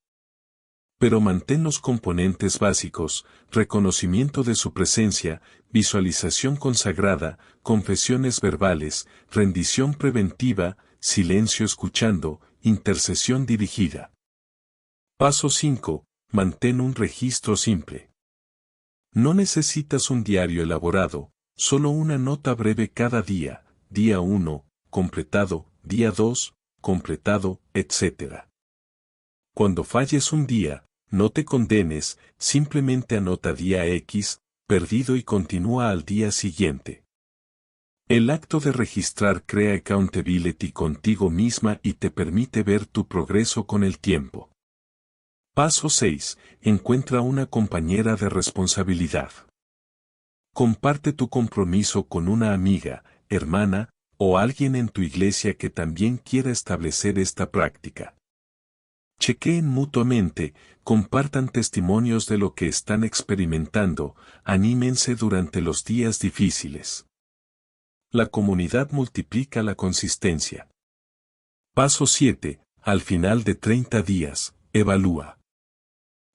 Pero mantén los componentes básicos: reconocimiento de su presencia, visualización consagrada, confesiones verbales, rendición preventiva, silencio escuchando, intercesión dirigida. Paso 5. Mantén un registro simple. No necesitas un diario elaborado, solo una nota breve cada día: día 1, completado; día 2, completado, etc. Cuando falles un día, no te condenes, simplemente anota día X, perdido, y continúa al día siguiente. El acto de registrar crea accountability contigo misma y te permite ver tu progreso con el tiempo. Paso 6. Encuentra una compañera de responsabilidad. Comparte tu compromiso con una amiga, hermana, o alguien en tu iglesia que también quiera establecer esta práctica. Chequeen mutuamente, compartan testimonios de lo que están experimentando, anímense durante los días difíciles. La comunidad multiplica la consistencia. Paso 7. Al final de 30 días, evalúa.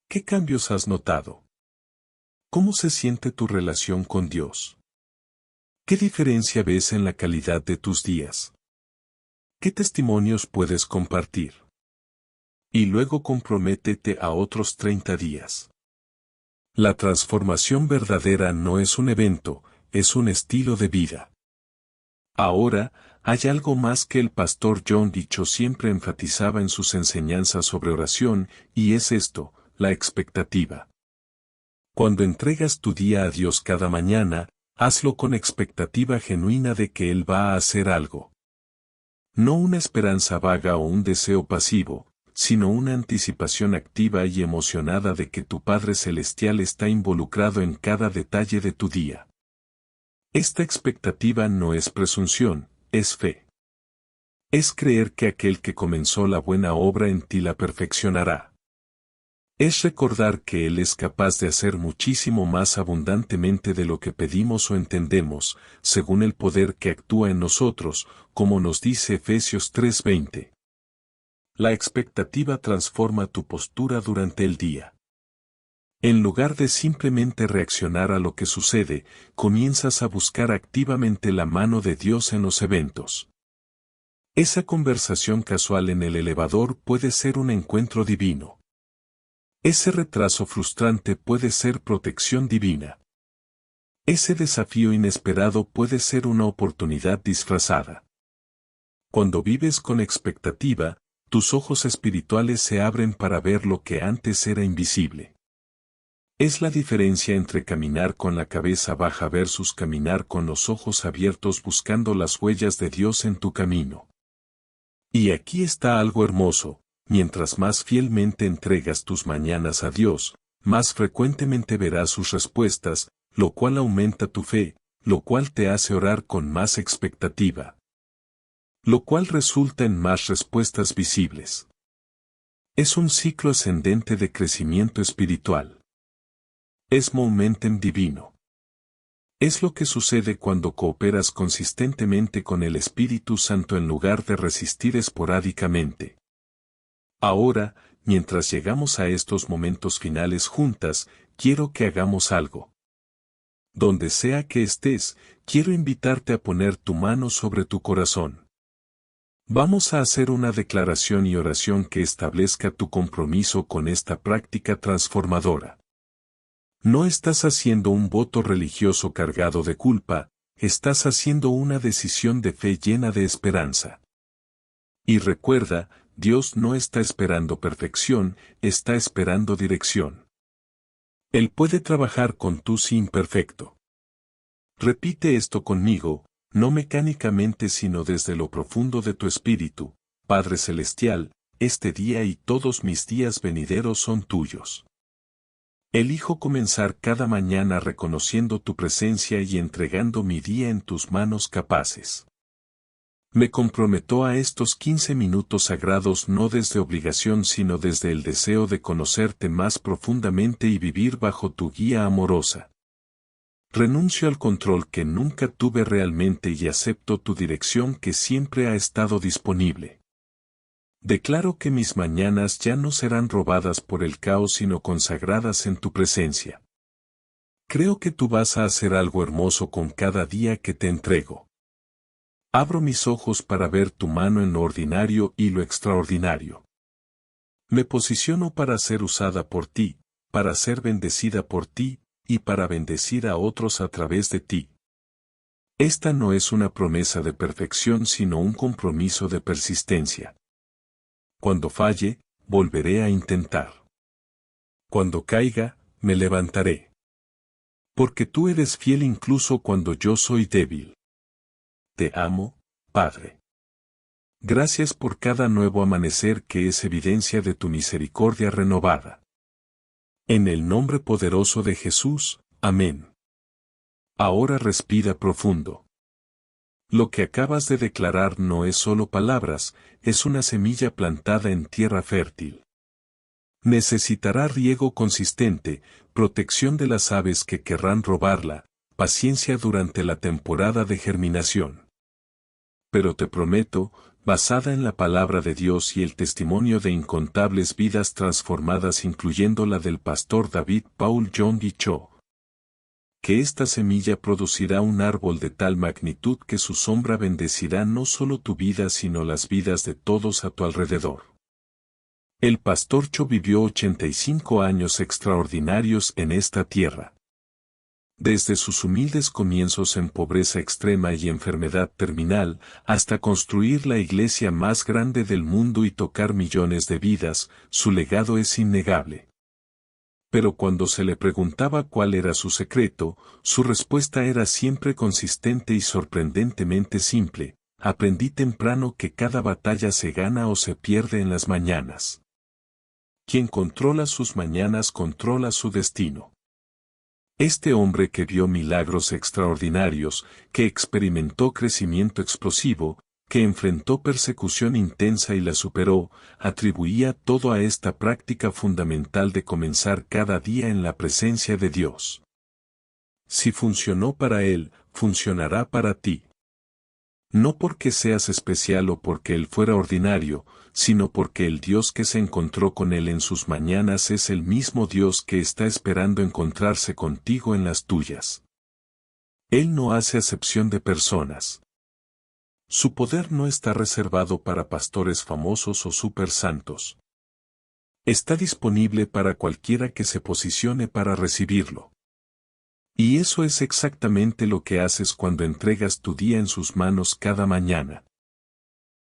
¿Qué cambios has notado? ¿Cómo se siente tu relación con Dios? ¿Qué diferencia ves en la calidad de tus días? ¿Qué testimonios puedes compartir? Y luego comprométete a otros 30 días. La transformación verdadera no es un evento, es un estilo de vida. Ahora, hay algo más que el pastor John Dicho siempre enfatizaba en sus enseñanzas sobre oración, y es esto: la expectativa. Cuando entregas tu día a Dios cada mañana, hazlo con expectativa genuina de que Él va a hacer algo. No una esperanza vaga o un deseo pasivo, sino una anticipación activa y emocionada de que tu Padre Celestial está involucrado en cada detalle de tu día. Esta expectativa no es presunción, es fe. Es creer que aquel que comenzó la buena obra en ti la perfeccionará. Es recordar que Él es capaz de hacer muchísimo más abundantemente de lo que pedimos o entendemos, según el poder que actúa en nosotros, como nos dice Efesios 3:20. La expectativa transforma tu postura durante el día. En lugar de simplemente reaccionar a lo que sucede, comienzas a buscar activamente la mano de Dios en los eventos. Esa conversación casual en el elevador puede ser un encuentro divino. Ese retraso frustrante puede ser protección divina. Ese desafío inesperado puede ser una oportunidad disfrazada. Cuando vives con expectativa, tus ojos espirituales se abren para ver lo que antes era invisible. Es la diferencia entre caminar con la cabeza baja versus caminar con los ojos abiertos buscando las huellas de Dios en tu camino. Y aquí está algo hermoso: mientras más fielmente entregas tus mañanas a Dios, más frecuentemente verás sus respuestas, lo cual aumenta tu fe, lo cual te hace orar con más expectativa, lo cual resulta en más respuestas visibles. Es un ciclo ascendente de crecimiento espiritual. Es momentum divino. Es lo que sucede cuando cooperas consistentemente con el Espíritu Santo en lugar de resistir esporádicamente. Ahora, mientras llegamos a estos momentos finales juntas, quiero que hagamos algo. Donde sea que estés, quiero invitarte a poner tu mano sobre tu corazón. Vamos a hacer una declaración y oración que establezca tu compromiso con esta práctica transformadora. No estás haciendo un voto religioso cargado de culpa, estás haciendo una decisión de fe llena de esperanza. Y recuerda, Dios no está esperando perfección, está esperando dirección. Él puede trabajar con tu sí imperfecto. Repite esto conmigo, no mecánicamente sino desde lo profundo de tu espíritu: Padre Celestial, este día y todos mis días venideros son tuyos. Elijo comenzar cada mañana reconociendo tu presencia y entregando mi día en tus manos capaces. Me comprometo a estos 15 minutos sagrados no desde obligación sino desde el deseo de conocerte más profundamente y vivir bajo tu guía amorosa. Renuncio al control que nunca tuve realmente y acepto tu dirección que siempre ha estado disponible. Declaro que mis mañanas ya no serán robadas por el caos sino consagradas en tu presencia. Creo que tú vas a hacer algo hermoso con cada día que te entrego. Abro mis ojos para ver tu mano en lo ordinario y lo extraordinario. Me posiciono para ser usada por ti, para ser bendecida por ti, y para bendecir a otros a través de ti. Esta no es una promesa de perfección sino un compromiso de persistencia. Cuando falle, volveré a intentar. Cuando caiga, me levantaré. Porque tú eres fiel incluso cuando yo soy débil. Te amo, Padre. Gracias por cada nuevo amanecer que es evidencia de tu misericordia renovada. En el nombre poderoso de Jesús, amén. Ahora respira profundo. Lo que acabas de declarar no es solo palabras, es una semilla plantada en tierra fértil. Necesitará riego consistente, protección de las aves que querrán robarla, paciencia durante la temporada de germinación. Pero te prometo, basada en la palabra de Dios y el testimonio de incontables vidas transformadas incluyendo la del pastor David Paul John Cho, que esta semilla producirá un árbol de tal magnitud que su sombra bendecirá no solo tu vida sino las vidas de todos a tu alrededor. El pastor Cho vivió 85 años extraordinarios en esta tierra. Desde sus humildes comienzos en pobreza extrema y enfermedad terminal, hasta construir la iglesia más grande del mundo y tocar millones de vidas, su legado es innegable. Pero cuando se le preguntaba cuál era su secreto, su respuesta era siempre consistente y sorprendentemente simple: aprendí temprano que cada batalla se gana o se pierde en las mañanas. Quien controla sus mañanas controla su destino. Este hombre que vio milagros extraordinarios, que experimentó crecimiento explosivo, que enfrentó persecución intensa y la superó, atribuía todo a esta práctica fundamental de comenzar cada día en la presencia de Dios. Si funcionó para él, funcionará para ti. No porque seas especial o porque él fuera ordinario, sino porque el Dios que se encontró con él en sus mañanas es el mismo Dios que está esperando encontrarse contigo en las tuyas. Él no hace acepción de personas. Su poder no está reservado para pastores famosos o super santos. Está disponible para cualquiera que se posicione para recibirlo. Y eso es exactamente lo que haces cuando entregas tu día en sus manos cada mañana.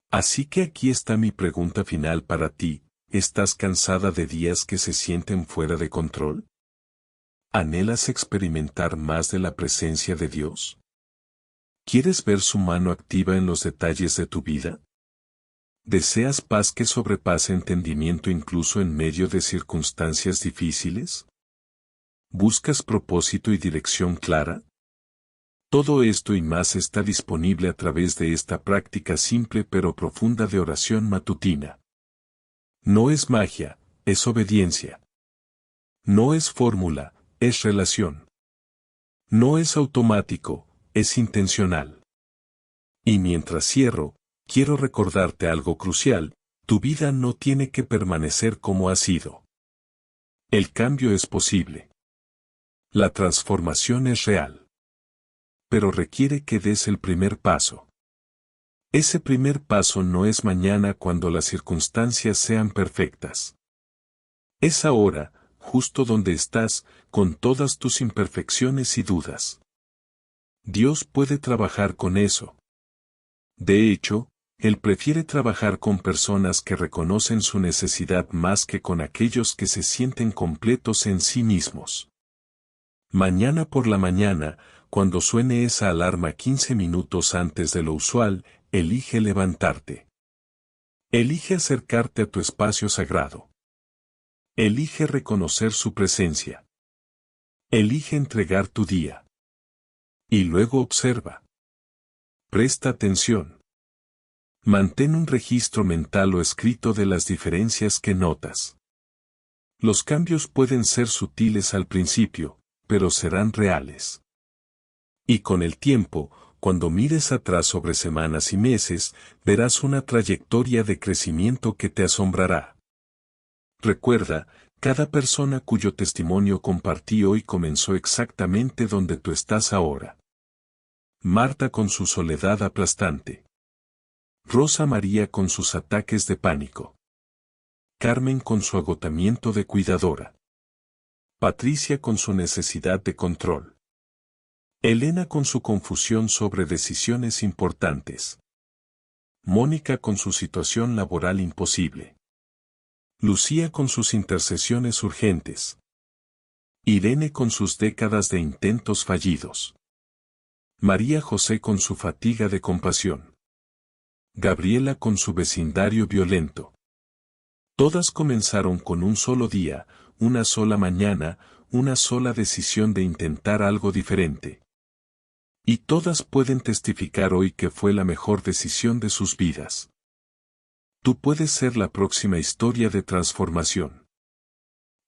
Así que aquí está mi pregunta final para ti: ¿estás cansada de días que se sienten fuera de control? ¿Anhelas experimentar más de la presencia de Dios? ¿Quieres ver su mano activa en los detalles de tu vida? ¿Deseas paz que sobrepase entendimiento incluso en medio de circunstancias difíciles? ¿Buscas propósito y dirección clara? Todo esto y más está disponible a través de esta práctica simple pero profunda de oración matutina. No es magia, es obediencia. No es fórmula, es relación. No es automático, es intencional. Y mientras cierro, quiero recordarte algo crucial: tu vida no tiene que permanecer como ha sido. El cambio es posible. La transformación es real. Pero requiere que des el primer paso. Ese primer paso no es mañana cuando las circunstancias sean perfectas. Es ahora, justo donde estás, con todas tus imperfecciones y dudas. Dios puede trabajar con eso. De hecho, Él prefiere trabajar con personas que reconocen su necesidad más que con aquellos que se sienten completos en sí mismos. Mañana por la mañana, cuando suene esa alarma 15 minutos antes de lo usual, elige levantarte. Elige acercarte a tu espacio sagrado. Elige reconocer su presencia. Elige entregar tu día. Y luego observa. Presta atención. Mantén un registro mental o escrito de las diferencias que notas. Los cambios pueden ser sutiles al principio, pero serán reales. Y con el tiempo, cuando mires atrás sobre semanas y meses, verás una trayectoria de crecimiento que te asombrará. Recuerda, cada persona cuyo testimonio compartí hoy comenzó exactamente donde tú estás ahora. Marta con su soledad aplastante. Rosa María con sus ataques de pánico. Carmen con su agotamiento de cuidadora. Patricia con su necesidad de control. Elena con su confusión sobre decisiones importantes. Mónica con su situación laboral imposible. Lucía con sus intercesiones urgentes. Irene con sus décadas de intentos fallidos. María José con su fatiga de compasión. Gabriela con su vecindario violento. Todas comenzaron con un solo día, una sola mañana, una sola decisión de intentar algo diferente. Y todas pueden testificar hoy que fue la mejor decisión de sus vidas. Tú puedes ser la próxima historia de transformación.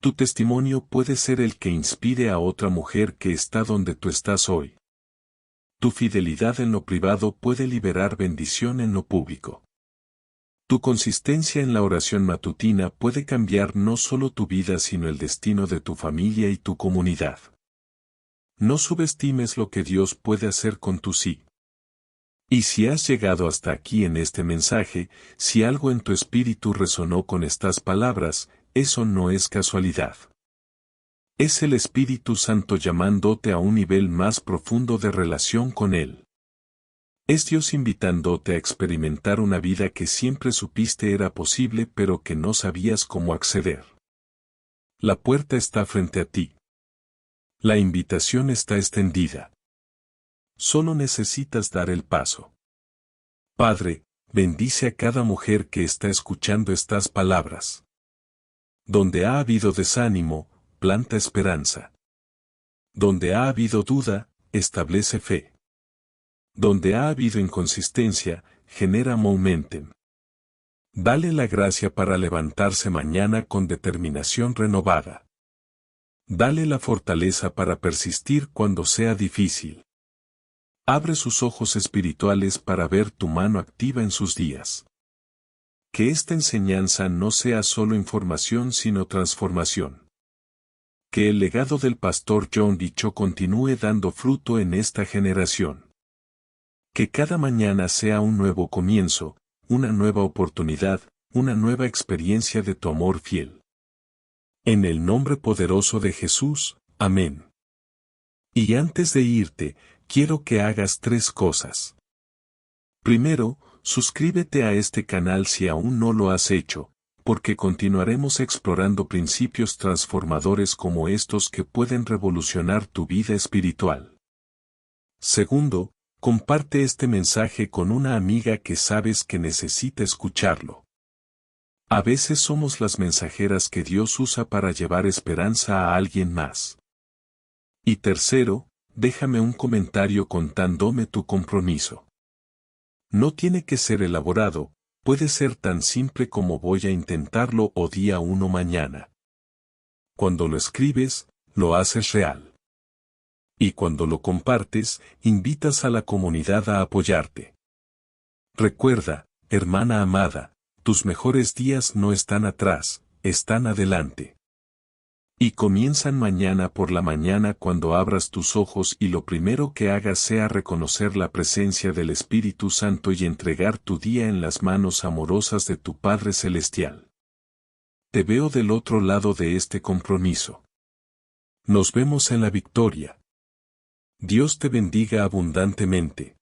Tu testimonio puede ser el que inspire a otra mujer que está donde tú estás hoy. Tu fidelidad en lo privado puede liberar bendición en lo público. Tu consistencia en la oración matutina puede cambiar no solo tu vida sino el destino de tu familia y tu comunidad. No subestimes lo que Dios puede hacer con tu sí. Y si has llegado hasta aquí en este mensaje, si algo en tu espíritu resonó con estas palabras, eso no es casualidad. Es el Espíritu Santo llamándote a un nivel más profundo de relación con Él. Es Dios invitándote a experimentar una vida que siempre supiste era posible pero que no sabías cómo acceder. La puerta está frente a ti. La invitación está extendida. Solo necesitas dar el paso. Padre, bendice a cada mujer que está escuchando estas palabras. Donde ha habido desánimo, planta esperanza. Donde ha habido duda, establece fe. Donde ha habido inconsistencia, genera momentum. Dale la gracia para levantarse mañana con determinación renovada. Dale la fortaleza para persistir cuando sea difícil. Abre sus ojos espirituales para ver tu mano activa en sus días. Que esta enseñanza no sea solo información sino transformación. Que el legado del pastor John D. Cho continúe dando fruto en esta generación. Que cada mañana sea un nuevo comienzo, una nueva oportunidad, una nueva experiencia de tu amor fiel. En el nombre poderoso de Jesús, amén. Y antes de irte, quiero que hagas 3 cosas. Primero, suscríbete a este canal si aún no lo has hecho, porque continuaremos explorando principios transformadores como estos que pueden revolucionar tu vida espiritual. Segundo, comparte este mensaje con una amiga que sabes que necesita escucharlo. A veces somos las mensajeras que Dios usa para llevar esperanza a alguien más. Y tercero, déjame un comentario contándome tu compromiso. No tiene que ser elaborado, puede ser tan simple como voy a intentarlo o día 1 mañana. Cuando lo escribes, lo haces real. Y cuando lo compartes, invitas a la comunidad a apoyarte. Recuerda, hermana amada, tus mejores días no están atrás, están adelante. Y comienzan mañana por la mañana cuando abras tus ojos y lo primero que hagas sea reconocer la presencia del Espíritu Santo y entregar tu día en las manos amorosas de tu Padre Celestial. Te veo del otro lado de este compromiso. Nos vemos en la victoria. Dios te bendiga abundantemente.